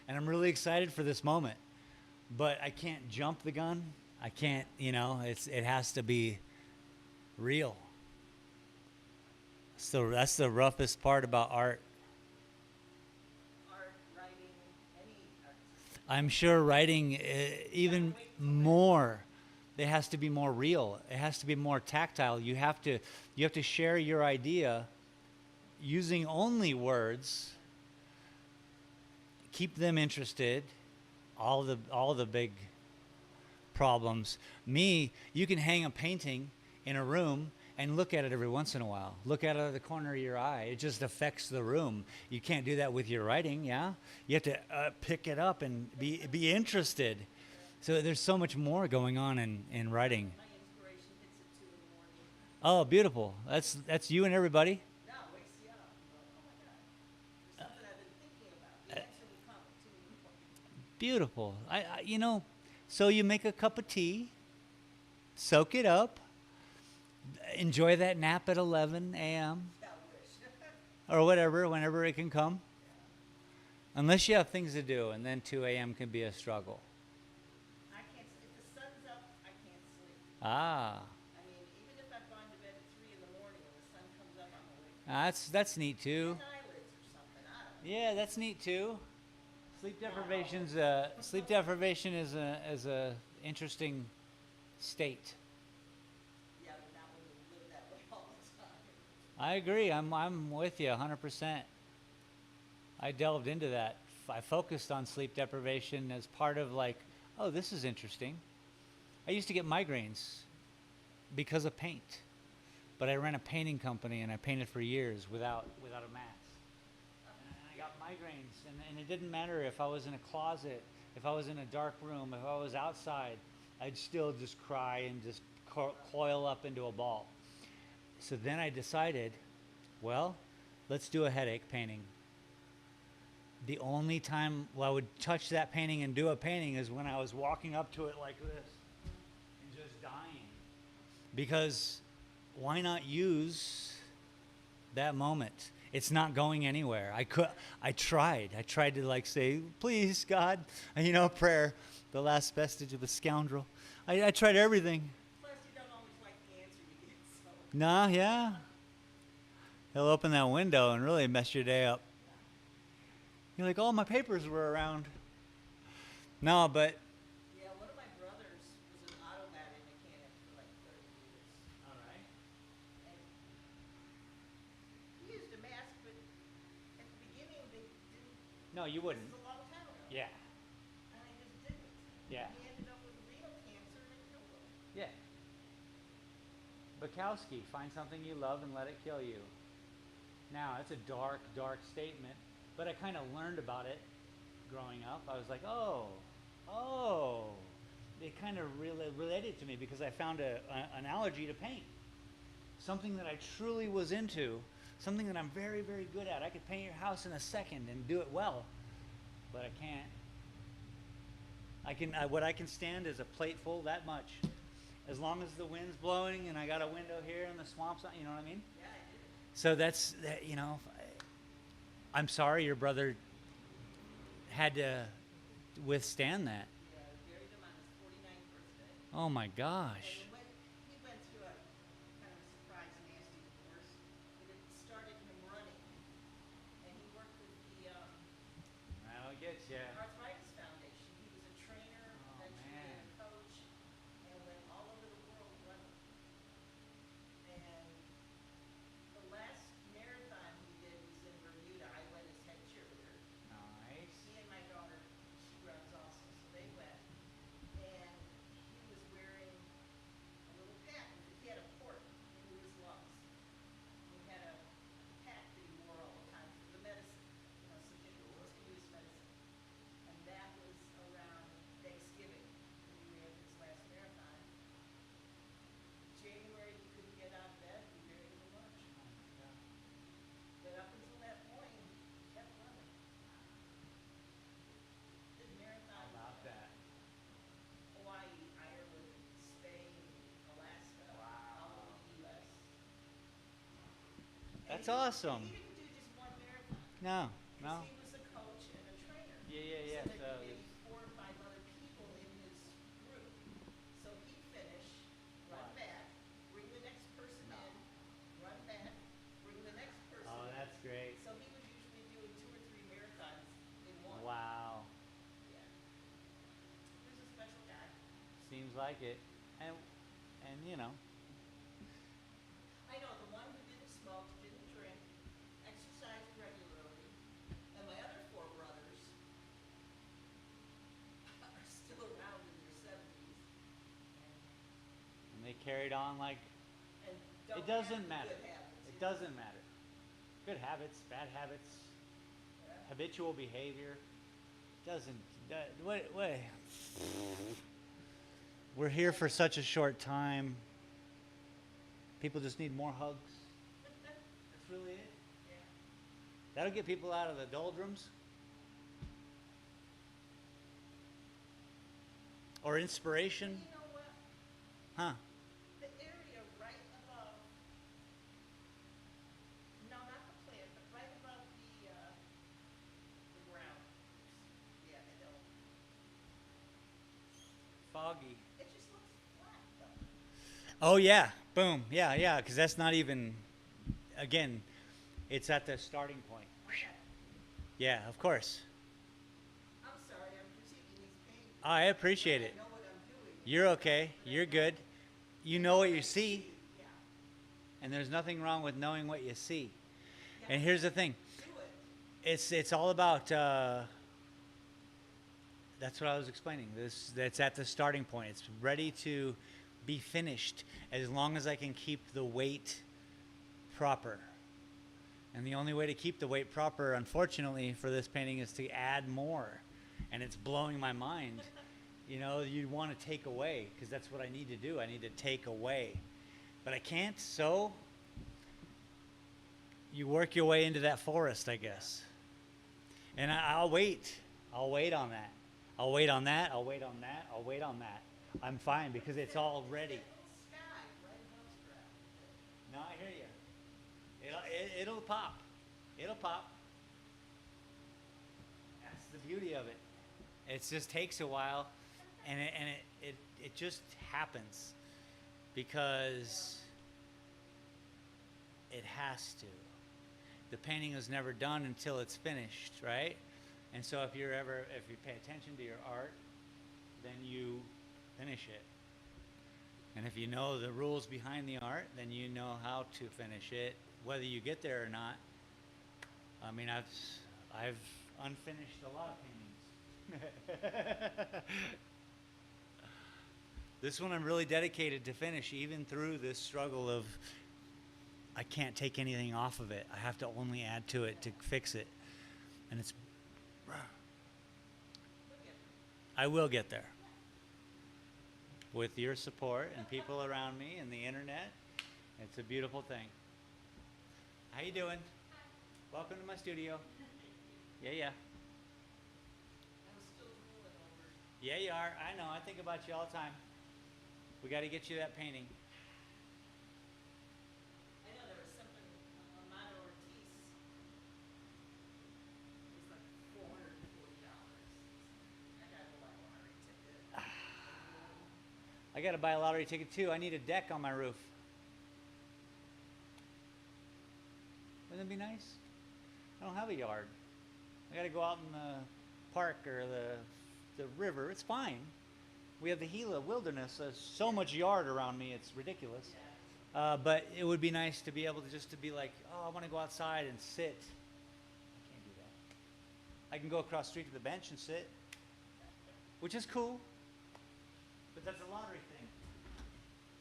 And I'm really excited for this moment. But I can't jump the gun. I can't, it has to be real. So that's the roughest part about art. Art, writing, any art. I'm sure writing even more. It has to be more real. It has to be more tactile. You have to share your idea using only words. Keep them interested. All the big problems. You can hang a painting in a room and look at it every once in a while. Look at it out of the corner of your eye. It just affects the room. You can't do that with your writing, yeah? You have to pick it up and be interested. So there's so much more going on in writing. My inspiration hits at 2 in the morning. Oh, beautiful. That's you and everybody. No, wakes you up. Oh my God. There's something I've been thinking about. The answer will come at 2 in the morning. Beautiful. So you make a cup of tea, soak it up, enjoy that nap at 11 a.m. Yeah, I wish. or whatever, whenever it can come. Unless you have things to do, and then 2 a.m. can be a struggle. I can't sleep. If the sun's up, I can't sleep. Ah, I mean, even if I've gone to bed at 3 in the morning and the sun comes up, I'm awake. that's neat too. 10 eyelids or something. I don't know. Yeah, that's neat too. Sleep deprivation is a interesting state. Yeah, but not when you live that way all the time. I agree. I'm with you 100%. I delved into that. I focused on sleep deprivation as part of oh, this is interesting. I used to get migraines because of paint, but I ran a painting company and I painted for years without a mask. And I got migraines, and it didn't matter if I was in a closet, if I was in a dark room, if I was outside, I'd still just cry and just coil up into a ball. So then I decided, well, let's do a headache painting. The only time I would touch that painting and do a painting is when I was walking up to it like this and just dying. Because why not use that moment? It's not going anywhere. I tried to say, please, God, prayer, the last vestige of a scoundrel. I tried everything. Plus, you don't always like the answer you get, so. Nah, yeah. He'll open that window and really mess your day up. You're like, oh, my papers were around. No, but Yeah, one of my brothers was an auto battery mechanic for like 30 years. all right. And he used a mask, but at the beginning they didn't. No, you This wouldn't. is a long time ago. Yeah, And I just didn't. Yeah. And he ended up with renal cancer and it killed him. yeah. Bukowski, find something you love and let it kill you. Now, it's a dark, dark statement, but I kind of learned about it growing up. I was like, oh. It kind of really related to me because I found an allergy to paint. Something that I truly was into, something that I'm very, very good at. I could paint your house in a second and do it well, but I can't. What I can stand is a plate full that much. As long as the wind's blowing and I got a window here and the swamp's on, you know what I mean? Yeah, I did. So that's, that, you know, I'm sorry your brother had to withstand that. Yeah, I buried him on his 49th birthday. Oh my gosh. And he went through a kind of a surprise, nasty divorce, but it started him running. And he worked with the That'll get you. Arthritis Foundation. He was a trainer, Oh, eventually man. a coach, and went all over the world running. And the last marathon he did was in Bermuda. I went as head cheerleader. Nice. He and my daughter, she runs also, so they went. And he was wearing a little pack. He had a port into his lungs. He had a pack that he wore all the time for the medicine, you know, continuous medicine. And that was around Thanksgiving when he ran his last marathon. January, he couldn't get out of bed. We buried him in March. But up until that point, he kept running. Did marathons About in that. Hawaii, Ireland, Spain, Alaska, Wow. all over the U.S. That's awesome. He didn't do just one marathon. No, no. Because he was a coach and a trainer. Yeah. So So there'd be maybe 4 or 5 other people in his group. So he'd finish, run Wow. back, bring the next person No. in, run back, bring the next person Oh, in. that's great. So he was usually doing 2 or 3 marathons in one. Wow. Yeah. He was a special guy. Seems like it. And you know, I know the one who didn't smoke, didn't drink, exercised regularly, and my other 4 brothers are still around in their 70s and they carried on like and don't it doesn't have matter. good habits. It doesn't matter. Good habits, bad habits, Yeah. habitual behavior doesn't. What? We're here for such a short time. People just need more hugs. That's really it. Yeah. That'll get people out of the doldrums. Or inspiration. And you know what? Huh. The area right above, no, not the plant, but right above the ground. Yeah, the hill. Foggy. It just looks flat though. Oh yeah. Boom. Yeah, because that's not even, again, it's at the starting point. Okay. Yeah, of course. I'm sorry, I'm critiquing these paintings. I appreciate it. I know what I'm doing. You're okay. You're good. You know what you see, Yeah. and there's nothing wrong with knowing what you see. Yeah. And here's the thing. Do it. It's all about, that's what I was explaining. That's at the starting point. It's ready to be finished as long as I can keep the weight proper. And the only way to keep the weight proper, unfortunately, for this painting is to add more. And it's blowing my mind. You know, you want to take away, because that's what I need to do. I need to take away. But I can't, so you work your way into that forest, I guess. And I'll wait. I'll wait on that. I'll wait on that. I'll wait on that. I'll wait on that. I'm fine because it's all ready. That little sky right above the ground. No, I hear you. It'll pop. It'll pop. That's the beauty of it. It just takes a while, and it just happens because it has to. The painting is never done until it's finished, right? And so if you pay attention to your art, then you finish it. And if you know the rules behind the art, then you know how to finish it, whether you get there or not. I mean, I've unfinished a lot of paintings. This one I'm really dedicated to finish, even through this struggle of I can't take anything off of it. I have to only add to it to fix it. And it's I will get there. With your support and people around me and the internet, it's a beautiful thing. How you doing? Welcome to my studio. Yeah, yeah. I'm still drooling over. Yeah, you are. I know. I think about you all the time. We got to get you that painting. I know there was something, Amado Ortiz, it was like $440. I gotta go buy a lottery ticket. I got to buy a lottery ticket too. I need a deck on my roof. Wouldn't that be nice? I don't have a yard. I got to go out in the park or the river. It's fine. We have the Gila wilderness. There's so much yard around me. It's ridiculous. But it would be nice to be able to just to be like, oh, I want to go outside and sit. I can't do that. I can go across the street to the bench and sit, which is cool. But that's a lottery thing.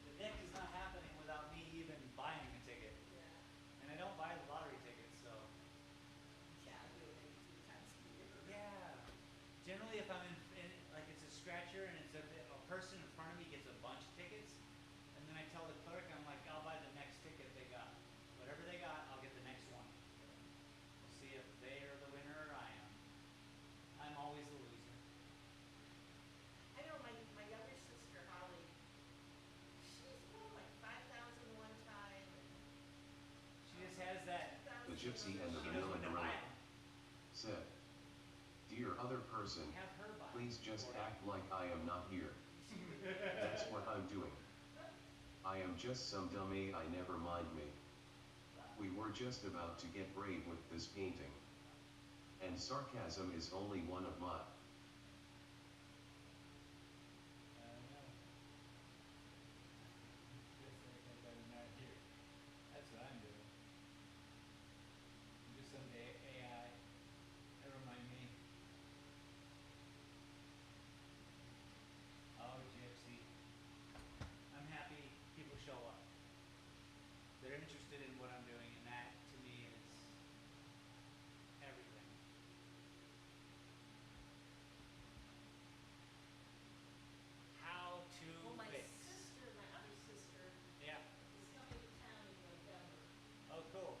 The deck is not happening without me even buying a ticket. Yeah. And I don't buy the lottery tickets, so. Yeah, I do it maybe 3 times a year. Yeah. Generally, if I'm in like it's a scratcher and it's a person in front of me gets a bunch of tickets, and then I tell the clerk, I'm like, I'll buy the next ticket they got. Whatever they got, I'll get the next one. We'll see if they are the winner or I am. I'm always the loser. I know my younger sister, Holly, she's won like 5,000 one time. She just has that. The gypsy and the She knows vanilla when to buy gorilla 'em. said, "Dear other person, Have her buy 'em. please just act like I am not here. That's what I'm doing. I am just some dummy, I never mind me. We were just about to get brave with this painting. And sarcasm is only one of my." That's what I'm doing. Do some AI. Never mind me. Oh, Gypsy. I'm happy people show up. They're interested in what I'm doing, and that to me is everything. How to Well, my fix. sister, my other sister, Yeah. is coming to town in November, Oh, cool.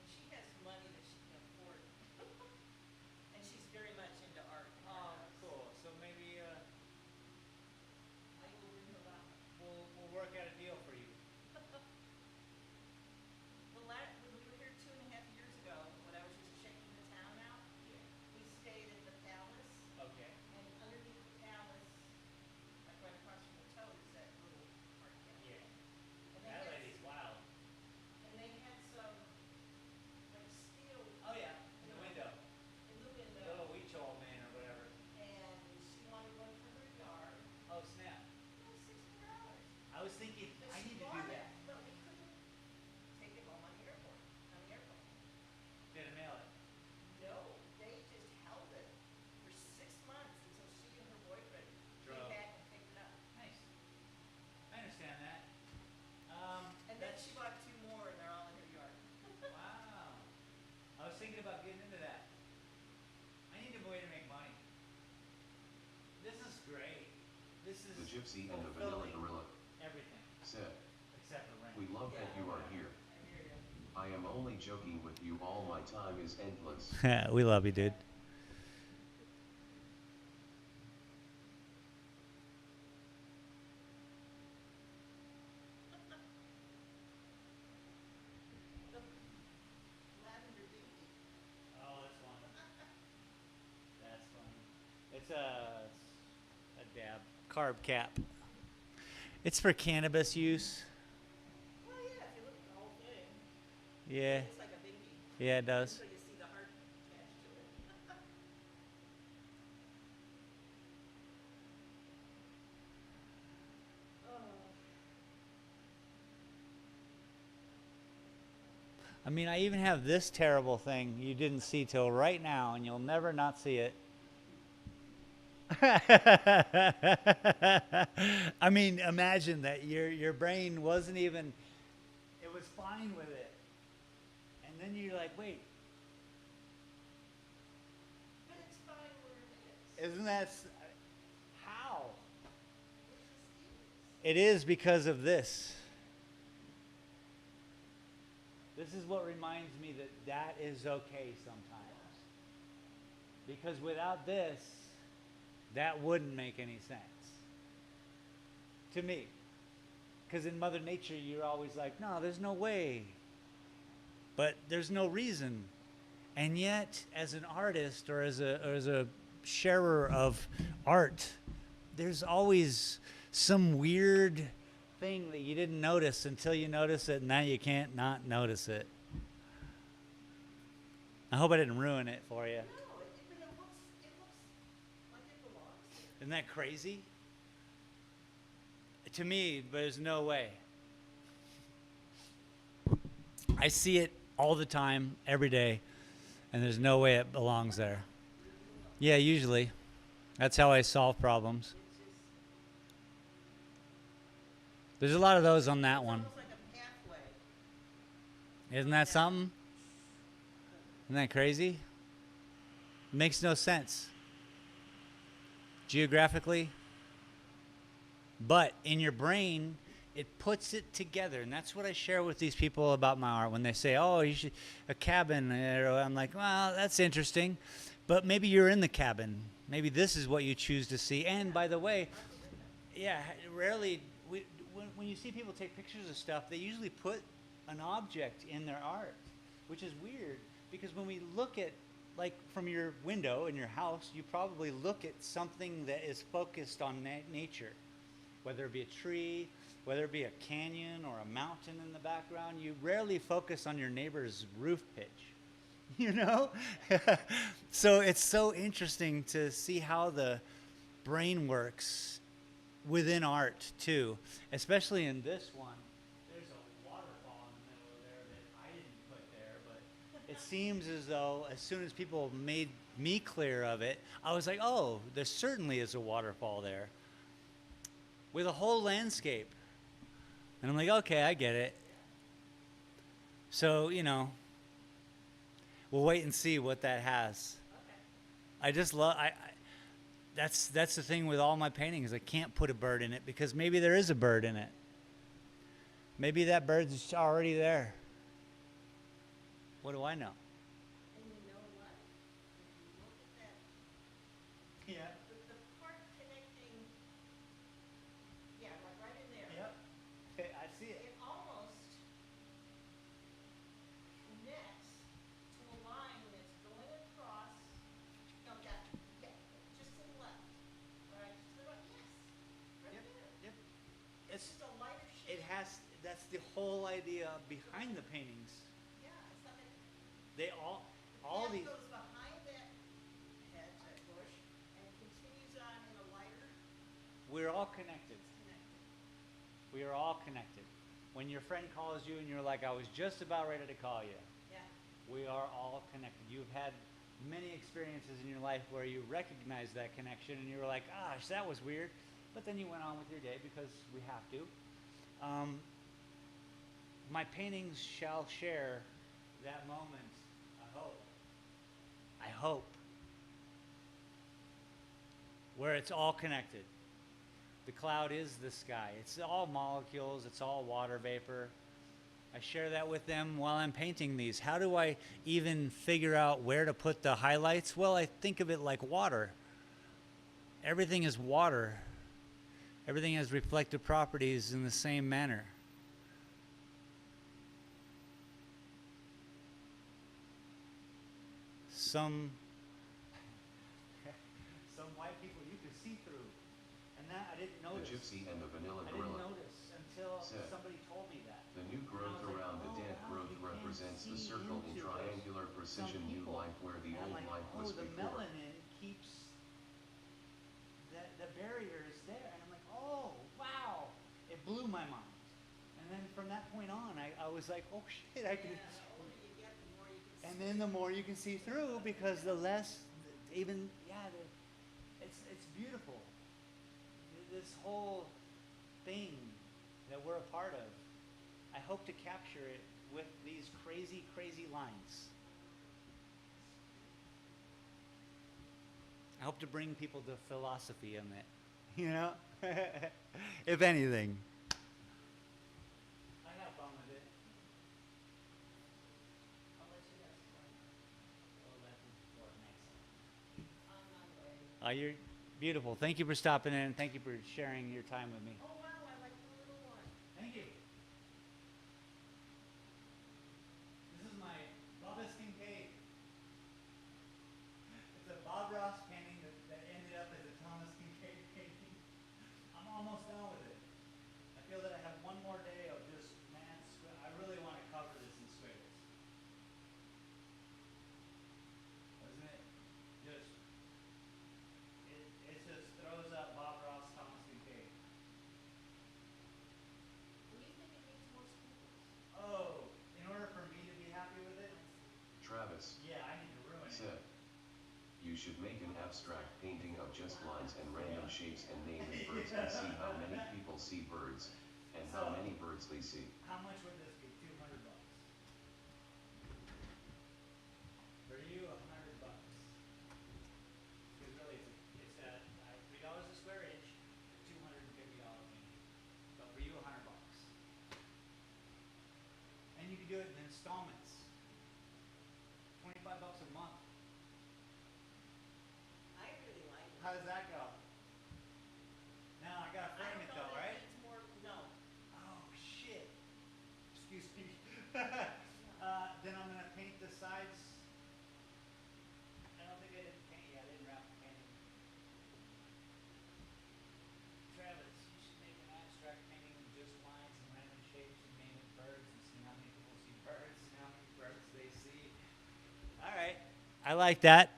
and she has money that she can afford. And she's very much into art. in her Oh, house. cool. So maybe I will bring her up. we'll work out a deal for you. When we were here 2.5 years ago, when I was just checking the town out, Yeah. we stayed at the Palace, Okay. and underneath the Palace, like right across from the Toad, is that little art gallery. Yeah. And they That had, lady's wild. and they had some, like steel Oh yeah. In the window. in the window, Little Weechol man or whatever. and she wanted one for her yard. Oh snap. It was $600. I was thinking But I she need to do bought that. it, but we couldn't take it home on the airport, on the airplane. Didn't mail it. No, they just held it for 6 months until she and her boyfriend Drove. came back and picked it up. Nice. I understand that. And then she bought 2 more and they're all in her yard. Wow. I was thinking about getting into that. I need a way to make money. This is great. This is The gypsy and the vanilla fulfilling gorilla everything said, except for rent. "We love that you are here. I hear you. I am only joking with you, all my time is endless." We love you, dude. Lavender dinky. Oh, that's fun. That's funny. It's a dab carb cap. It's for cannabis use. Well, yeah, if you look at the whole thing, Yeah. it looks like a binky Yeah, it does. until you see the heart attached to it. I mean, I even have this terrible thing you didn't see till right now, and you'll never not see it. I mean, imagine that your brain wasn't even, it was fine with it. And then you're like, wait, But it's fine where it is. isn't that, how? It just is. It is because of this. This is what reminds me that that is okay sometimes. Because without this, that wouldn't make any sense to me. Because in Mother Nature, you're always like, no, there's no way. But there's no reason. And yet, as an artist or as a sharer of art, there's always some weird thing that you didn't notice until you notice it, and now you can't not notice it. I hope I didn't ruin it for you. No, but it looks like it belongs there. Isn't that crazy? To me, there's no way. I see it all the time, every day, and there's no way it belongs there. Yeah, usually. That's how I solve problems. There's a lot of those on that one. Almost like a pathway. Isn't that something? Isn't that crazy? Makes no sense geographically, but in your brain, it puts it together. And that's what I share with these people about my art when they say, oh, you should a cabin. I'm like, well, that's interesting, but maybe you're in the cabin. Maybe this is what you choose to see. And by the way, yeah, rarely, when you see people take pictures of stuff, they usually put an object in their art, which is weird because when we look at, like from your window in your house, you probably look at something that is focused on nature, whether it be a tree, whether it be a canyon or a mountain in the background. You rarely focus on your neighbor's roof pitch, you know? So it's so interesting to see how the brain works within art too, especially in this one. There's a waterfall in the middle of there that I didn't put there, but it seems as though as soon as people made me clear of it, I was like, oh, there certainly is a waterfall there with a whole landscape. And I'm like, okay, I get it. So, you know, we'll wait and see what that has. Okay. I just love, that's the thing with all my paintings. I can't put a bird in it because maybe there is a bird in it. Maybe that bird's already there. What do I know? And you know what? If you look at that, Yeah. the part connecting, yeah, like right in there. Yep. Okay, I see it. It almost connects to a line that's going across. No, that, yeah, just to the left. Right, just to the right, yes, right Yep. there. Yep. It's just a lighter shade. It has. That's the whole idea behind the paintings. Yeah, it's not that. They all Path these. goes behind that hedge, that bush, and continues on in a lighter. We're all connected. It's connected. We are all connected. When your friend calls you and you're like, I was just about ready to call you. Yeah. We are all connected. You've had many experiences in your life where you recognized that connection and you were like, gosh, that was weird. But then you went on with your day because we have to. My paintings shall share that moment, I hope. I hope. Where it's all connected. The cloud is the sky. It's all molecules. It's all water vapor. I share that with them while I'm painting these. How do I even figure out where to put the highlights? Well, I think of it like water. Everything is water. Everything has reflective properties in the same manner. Some white people you could see through. And that I didn't The notice. gypsy and the vanilla I didn't gorilla. notice until Said, somebody told me that. The new growth And I was like, around the oh, dead wow, growth you can represents the see circle in into triangular some precision new people. life where the And I'm old like, life was the before. melanin keeps the barrier is there. And I'm like, oh, wow. It blew my mind. And then from that point on, I was like, oh shit, I can. Yeah, oh And then the more you can see through because the less, even, yeah, it's beautiful. This whole thing that we're a part of, I hope to capture it with these crazy, crazy lines. I hope to bring people to philosophy in it, you know, if anything. I have fun with it. I'll let you have some fun. Well, that's important. On my way. You're beautiful. Thank you for stopping in. Thank you for sharing your time with me. Oh, wow, I like the little one. Thank you. This is my Bubba's Kincaid. It's a Bob Ross painting that ended up as a Thomas Kincaid painting. I'm almost done with it. I feel that I have one more day of just, man, I really want to cover this in squiggles. Doesn't it? It just throws up Bob Ross, Thomas Kincaid. Do you think it needs more squiggles? Oh, in order for me to be happy with it? Travis Yeah, I need to ruin it. said, you should make an abstract painting of just lines and random shapes and name it birds and see how many people see birds, and how many birds they see. How much would this be? $200. For you, $100. Because really, it's $3 a square inch, $250 painting. But for you, $100. And you can do it in installments. $25 a month. I really like it. How does that go? Now I gotta I frame don't it know though, if right? it needs more, no. Oh shit. Excuse me. Then I'm gonna paint the sides. I don't think I didn't paint. Yeah, I didn't wrap the painting. Travis, you should make an abstract painting of just lines and random shapes and name it birds and see how many people see birds and how many birds they see. All right. I like that.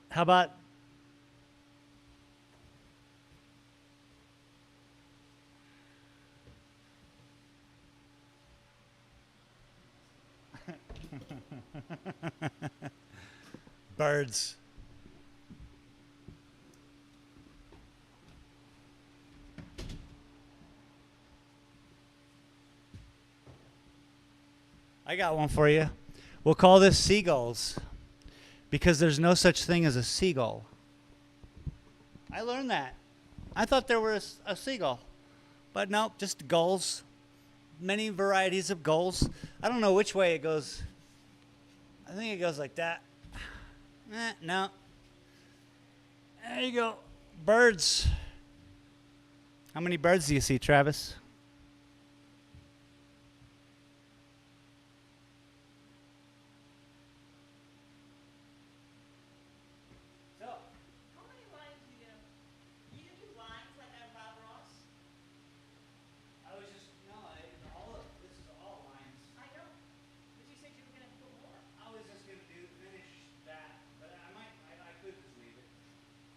How about birds? I got one for you. We'll call this seagulls because there's no such thing as a seagull. I learned that. I thought there was a seagull, but no, just gulls. Many varieties of gulls. I don't know which way it goes. I think it goes like that. No. There you go. Birds. How many birds do you see, Travis? How many lines are you gonna, you can do lines like on Bob Ross? I was just, no, this is all lines. I know, but you said you were gonna put more. I was just going to finish that, but I could just leave it.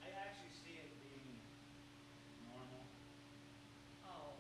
I actually see it being normal. Oh,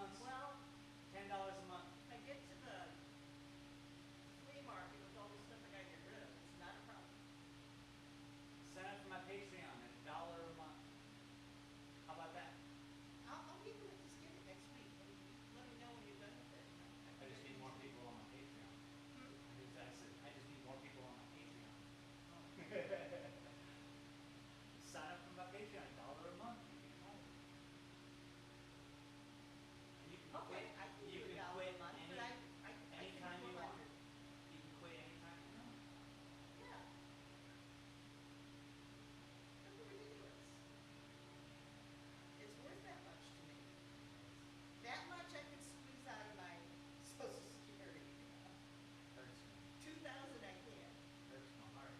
month's Well, $10 a month. if I get to the flea market with all the stuff I gotta get rid of, it's not a problem. Sign up for my Patreon at $1 a month. How about that? I'll meet with this kid next week, and let me know when you're done with it. I just need more people on my Patreon. Hmm? I just need more people on my Patreon. Oh. Sign up for my Patreon, $1 a month. You can have it. And you can Okay, quit. I can You do can $1 quit a month, but I can anytime do you want. 100. You can quit anytime you want. Yeah. That's ridiculous. It's worth that much to me. That much I could squeeze out of my Social Security. Hurts me. 2,000 I can. Hurts my heart.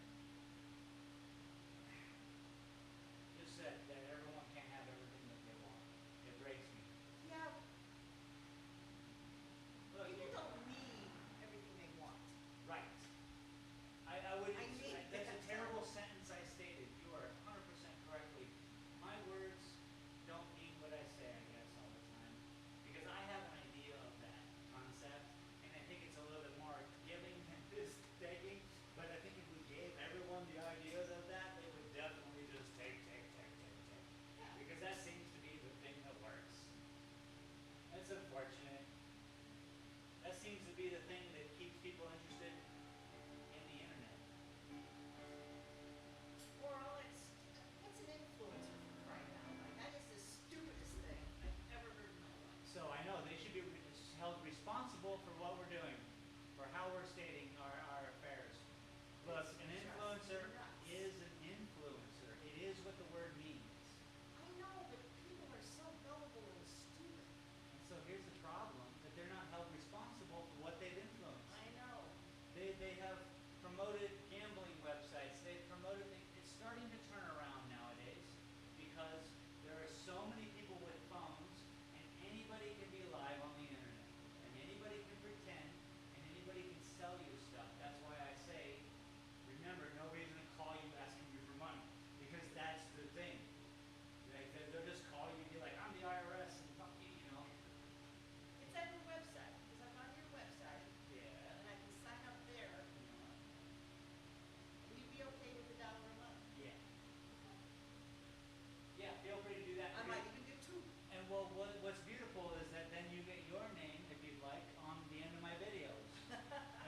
Just that everyone can't have everything that they want. It breaks me. Yeah, Look, people you- don't need everything they want. Right. I would. I need That's a that. terrible sentence I stated. You are 100% correctly. My words don't mean what I say, I guess, all the time, because I have an idea of that concept, and I think it's a little bit more giving than this taking. But I think if we gave everyone the ideas of that, they would definitely just take. Yeah. Because that seems to be the thing that works. That's unfortunate. That seems to be the thing that keeps people interested in the internet. Or all it's, what's an influencer for crying out loud? That is the stupidest thing I've ever heard in my life. So I know they should be held responsible for what we're doing, for how we're stating our affairs. Look, It's an just influencer nuts. is an influencer. It is what the word means. I know, but people are so gullible and stupid. And so here's the problem, that they're not held responsible for what they've influenced. I know. They have promoted gambling websites. They've promoted things. It's starting to turn around nowadays because there are so many people with phones, and anybody can be live on the internet, and anybody can pretend, and anybody can sell you stuff. That's why I say, remember, nobody's going to call you asking you for money, because that's the thing. They'll just call you and be like, I'm the IRS, and fuck you, you know. It's at your website, because I'm on your website, Yeah. and I can sign up there. Will you be okay with $1 a month? Yeah. Yeah, feel free to do that. I might even do 2. And well, what's beautiful is that then you get your name, if you'd like, on the end of my videos.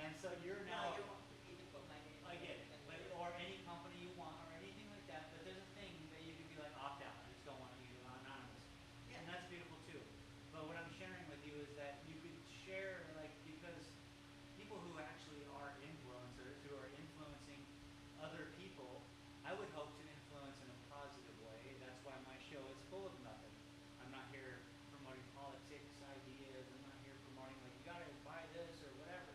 And so you're now, No, you won't need to put my name. I get it, but, or any company you want, or anything like that, but there's a thing that you can be like, opt out, I just don't want you to be anonymous. Yeah. And that's beautiful too. But what I'm sharing with you is that you could share, like, because people who actually are influencers, who are influencing other people, I would hope to influence in a positive way. That's why my show is full of nothing. I'm not here promoting politics, ideas. I'm not here promoting, like, you gotta buy this or whatever.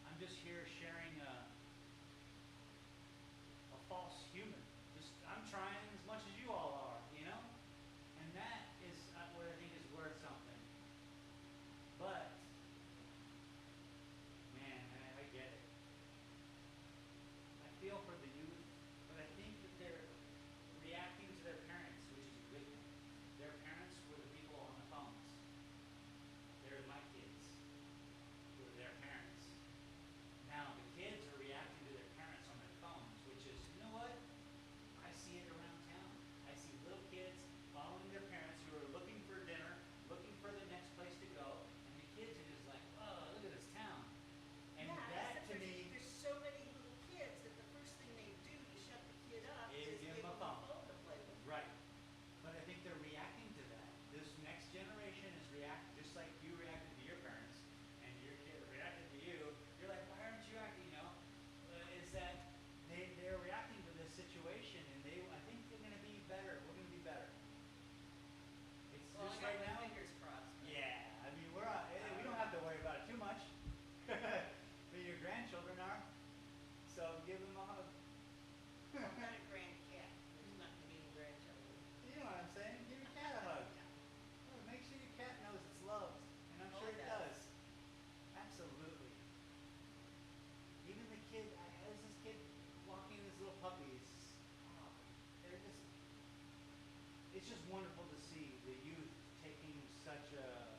I'm just here sharing a false human. I'm trying as much as you all are, you know? And that is what I think is worth something. But, man, I get it. I feel for the youth, but I think that they're reacting to their parents, which is a good thing. Their parents were the people on the phones. They're my kids, who are their parents. Now the kids are reacting to their parents on their phones, which is, you know what? I see it around town. I see little kids following their parents who are looking for dinner, looking for the next place to go, and the kids are just like, oh, look at this town. And Yeah, that except to me there's so many little kids that the first thing they do to shut the kid up is is give give them a them a phone. phone to play with. Right. But I think they're reacting to that. This next generation is reacting just like you reacted to your parents, and your kid reacted to you. You're like, why aren't you acting? You know, is that they're reacting to this situation, and I think they're going to be better. We're going to be better. It's Well, just I right got now. my fingers crossed. Yeah, I mean we don't have to worry about it too much. But your grandchildren are, so give them a hug. I'm not a grandcat. There's nothing being grandchildren. You know what I'm saying? Give your cat a hug. Oh, make sure your cat knows it's loved, and I'm Oh, sure it it does. does. Absolutely. Even the kid, there's this kid walking these little puppies. Oh, it's just wonderful to see the youth taking such a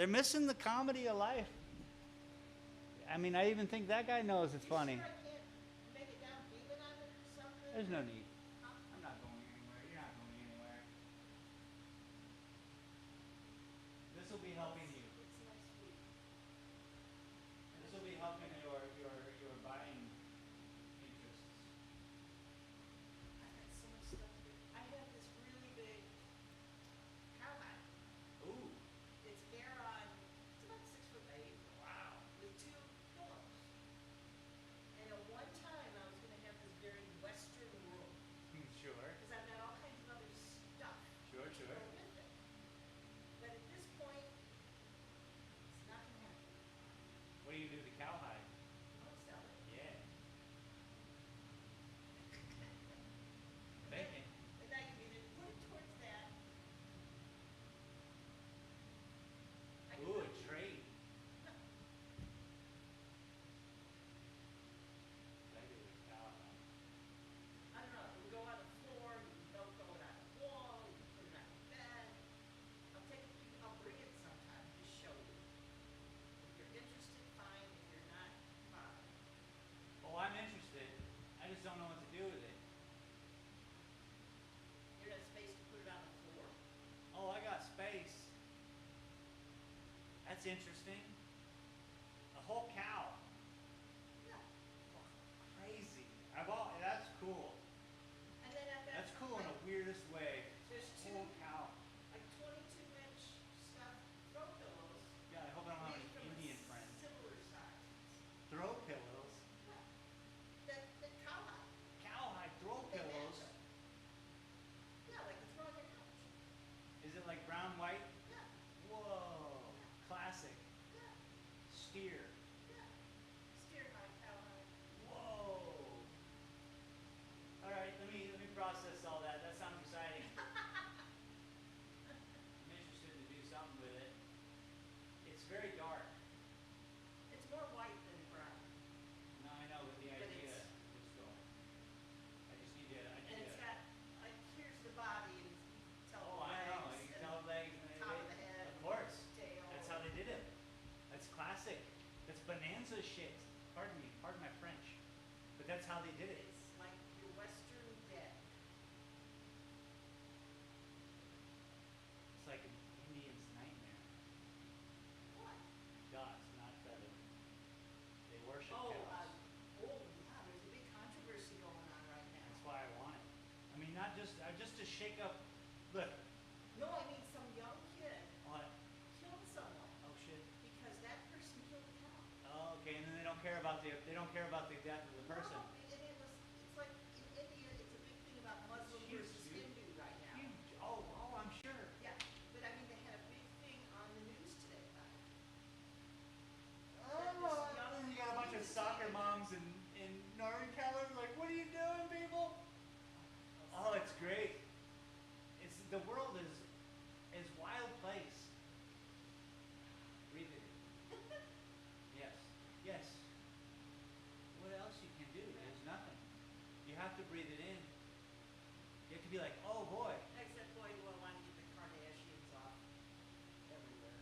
They're missing the comedy of life. I mean, I even think that guy knows it's funny. You sure I can't make it down vegan on it or something? There's no need. Huh? I'm not going anywhere. You're not going anywhere. This will be helping you. It's next week. This will be helping your buying interests. I've got so much stuff to do. I have this really big cowhide. Ooh. It's bare on, it's about 6 foot eight. Wow. With 2 pillows. And at one time, I was gonna have this very western room, Sure. because I've got all kinds of other stuff Sure, to sure. go with it. But at this point, it's not gonna happen. What do you do with the cowhide? I'll sell it. Yeah. Bacon. And I can either put it towards that. I can Ooh, put a it- trade. No, I do with the cowhide. I don't know, it would go on the floor, you can throw it on the wall, you can put it on the bed. I'll bring it sometime, just show you. If you're interested, fine, if you're not, fine. Oh, I'm interested. I just don't know what to do with it. You're gonna have space to put it on the floor? Oh, I got space. That's interesting. A whole cow. Yeah. Crazy. That's cool. And then I've got. That's cool in the weirdest way. There's Whole two- cow. Like 22-inch stuffed throw pillows. Yeah, I hope I don't have made any from a Indian friends. Similar size. Throw pillows. Yeah. The cowhide. Cowhide throw They pillows. match 'em. Yeah, like the throw on your couch. Is it like brown, white? Yeah, Whoa. Classic. yeah, Steer. yeah. Steer hide, cowhide. Whoa. All right, let me process all that. That sounds exciting. I'm interested to do something with it. It's very dark. It's more white than brown. No, I know, but the But idea it's- is going. I just need to. And it's got, like, here's the body and you can tell Oh, the I know. legs You can and tell legs and top of the head. Of course. Tail. That's how they did it. That's classic. That's bonanza shit. Pardon me. Pardon my French. But that's how they did it. It's like your western dead. It's like an Indian's nightmare. What? Gods, not feathered. They worship Oh, cows. yeah, there's a big controversy going on right now. That's why I want it. I mean, not just to shake up. Look. No, I mean some young kid What? killed someone Oh shit. because that person killed a cow. Oh, okay. And then they don't care about the death of the person. No, it's like in India, it's a big thing about Muslim Huge, versus dude. Hindu right now. Huge. Oh, I'm sure. Yeah, but I mean, they had a big thing on the news today about it. Oh, you got a bunch of soccer moms in Northern California like, what are you doing, people? Oh, it's great. The world is wild place. Breathe it. Yes. Yes. What else you can do? There's nothing. You have to breathe it in. You have to be like, oh boy. Except, boy, do I want to get the Kardashians off everywhere.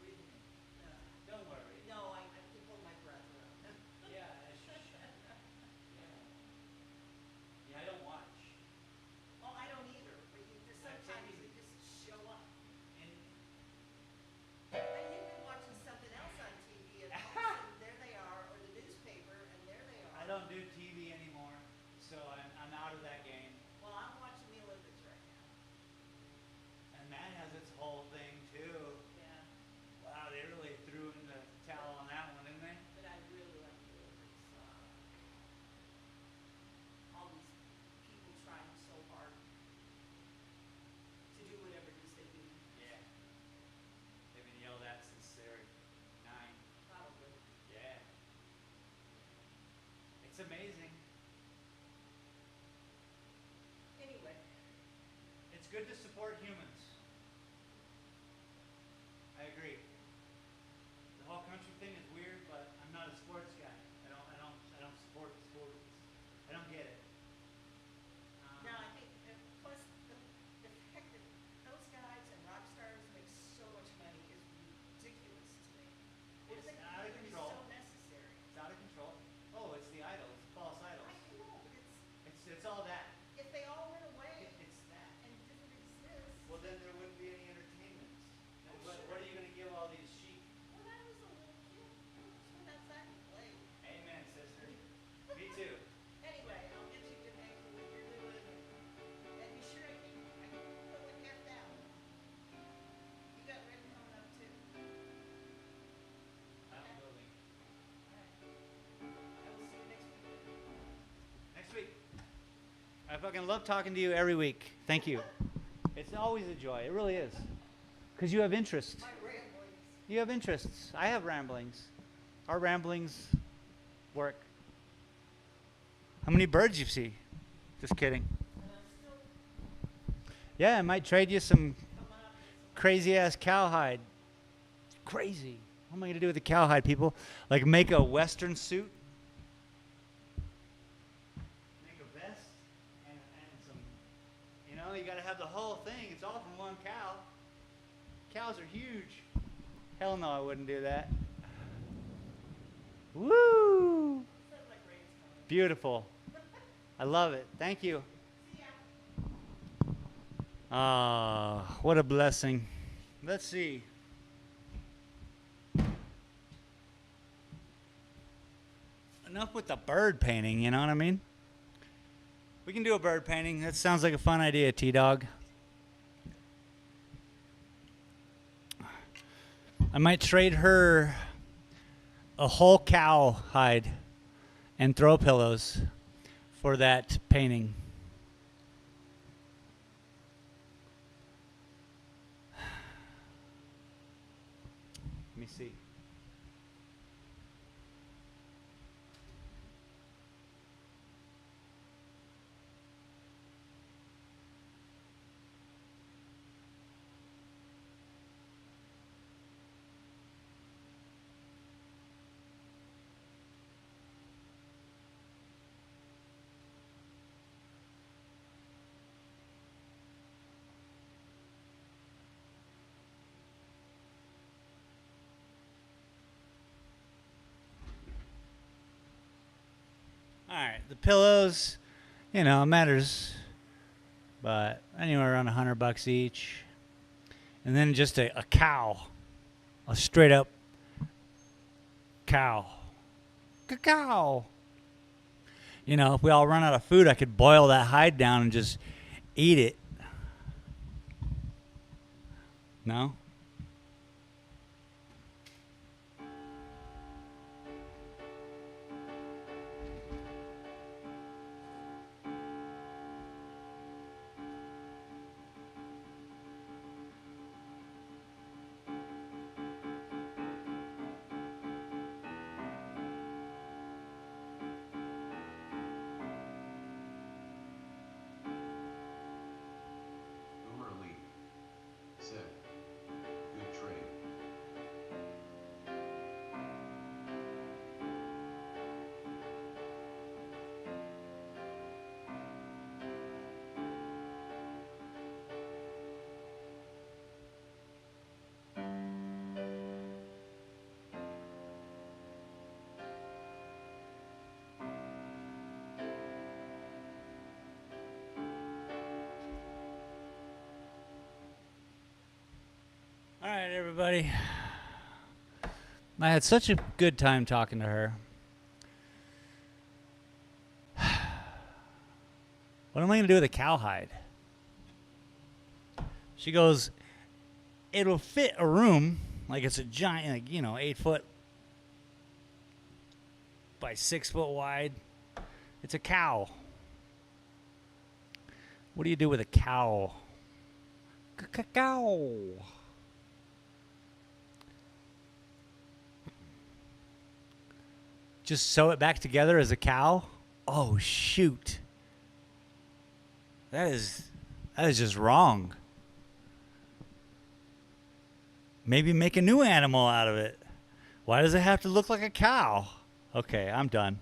Breathing in. Don't worry. No, I can hold my breath around. Yeah. Yeah, I don't watch. Oh, I don't either, but just sometimes taken- they just show up. And And you've been watching something else on TV, and all of a sudden, there they are, or the newspaper, and there they are. I don't do TV anymore, so I'm out of that game. Well, I'm watching the Olympics right now. And that has its whole thing too. Yeah, Wow, they really threw in the towel on that one, didn't they? but I really like the Olympics. All these people trying so hard to do whatever it is they do, Yeah. They've been yelled at since they were 9. probably. Yeah. It's amazing. Anyway, It's good to support humans. I agree. The whole country thing is weird, but I'm not a sports guy. I don't support sports. I don't get it. now I think, plus the fact that those guys and rock stars make so much money is fucking love talking to you every week. Thank you. It's always a joy. It really is. Because you have interests. My ramblings. You have interests. I have ramblings. Our ramblings work. How many birds you see? Just kidding. And I'm still Yeah, I might trade you some coming up with crazy ass cowhide. Crazy. What am I gonna do with the cowhide, people? Like make a western suit? Make a vest and some, you know, you gotta have the whole thing. It's all from one cow. Cows are huge. Hell no, I wouldn't do that. Woo! some, like rain's coming. Beautiful. I love it. Thank you. See ya. Ah, what a blessing. Let's see. Enough with the bird painting, you know what I mean? We can do a bird painting. That sounds like a fun idea, T-Dog. I might trade her a whole cow hide and throw pillows for that painting. Let me see. All right, the pillows, you know, matters, but anywhere around $100 each. And then just a cow, a straight up cow. Cow. You know, if we all run out of food, I could boil that hide down and just eat it. No? Boomer Lee said, good trade. All right, everybody. I had such a good time talking to her. What am I going to do with a cowhide? She goes, it'll fit a room, like it's a giant, like, you know, 8 foot by 6 foot wide. It's a cow. What do you do with a cow? Cow. Just sew it back together as a cow? Oh, shoot. That is just wrong. Maybe make a new animal out of it. Why does it have to look like a cow? Okay, I'm done.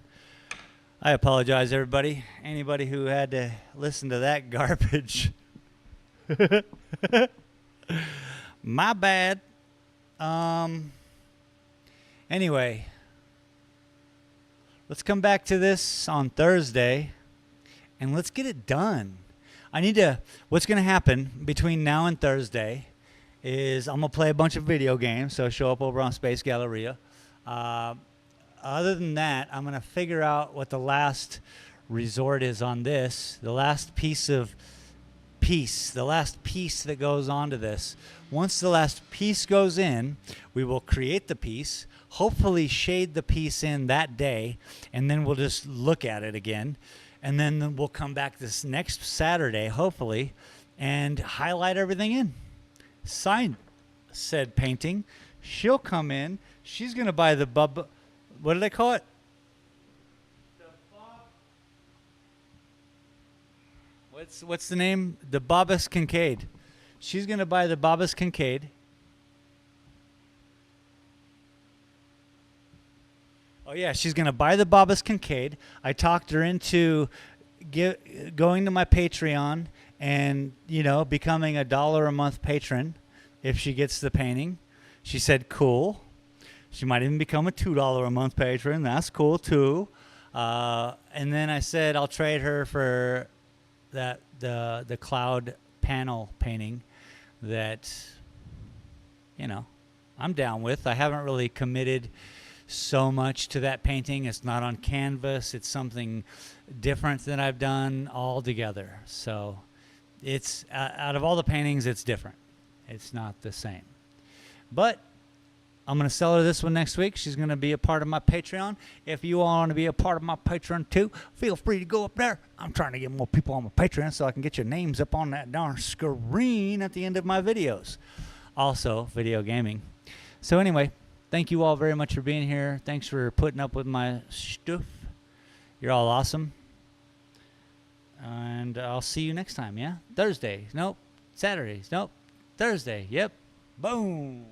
I apologize, everybody. Anybody who had to listen to that garbage. My bad. Anyway. Let's come back to this on Thursday, and let's get it done. What's going to happen between now and Thursday is I'm going to play a bunch of video games, so show up over on Space Galleria. Other than that, I'm going to figure out what the last resort is on this, the last piece that goes onto this. Once the last piece goes in, we will create the piece, hopefully shade the piece in that day, and then we'll just look at it again. And then we'll come back this next Saturday, hopefully, and highlight everything in. Sign said painting. She'll come in. She's going to buy the what do they call it? What's the name? The Bobbus Kincaid. She's going to buy the Bobbus Kincaid. Oh, yeah, she's going to buy the Bobbus Kincaid. I talked her into going to my Patreon and, becoming $1 a month patron if she gets the painting. She said, cool. She might even become a $2 a month patron. That's cool, too. And then I said I'll trade her for the cloud panel painting that, I'm down with. I haven't really committed so much to that painting. It's not on canvas. It's something different than I've done altogether. So it's out of all the paintings, it's different. It's not the same. But I'm going to sell her this one next week. She's going to be a part of my Patreon. If you want to be a part of my Patreon too, feel free to go up there. I'm trying to get more people on my Patreon so I can get your names up on that darn screen at the end of my videos. Also, video gaming. So anyway, thank you all very much for being here. Thanks for putting up with my stuff. You're all awesome. And I'll see you next time, yeah? Thursday. Nope. Saturdays. Nope. Thursday. Yep. Boom.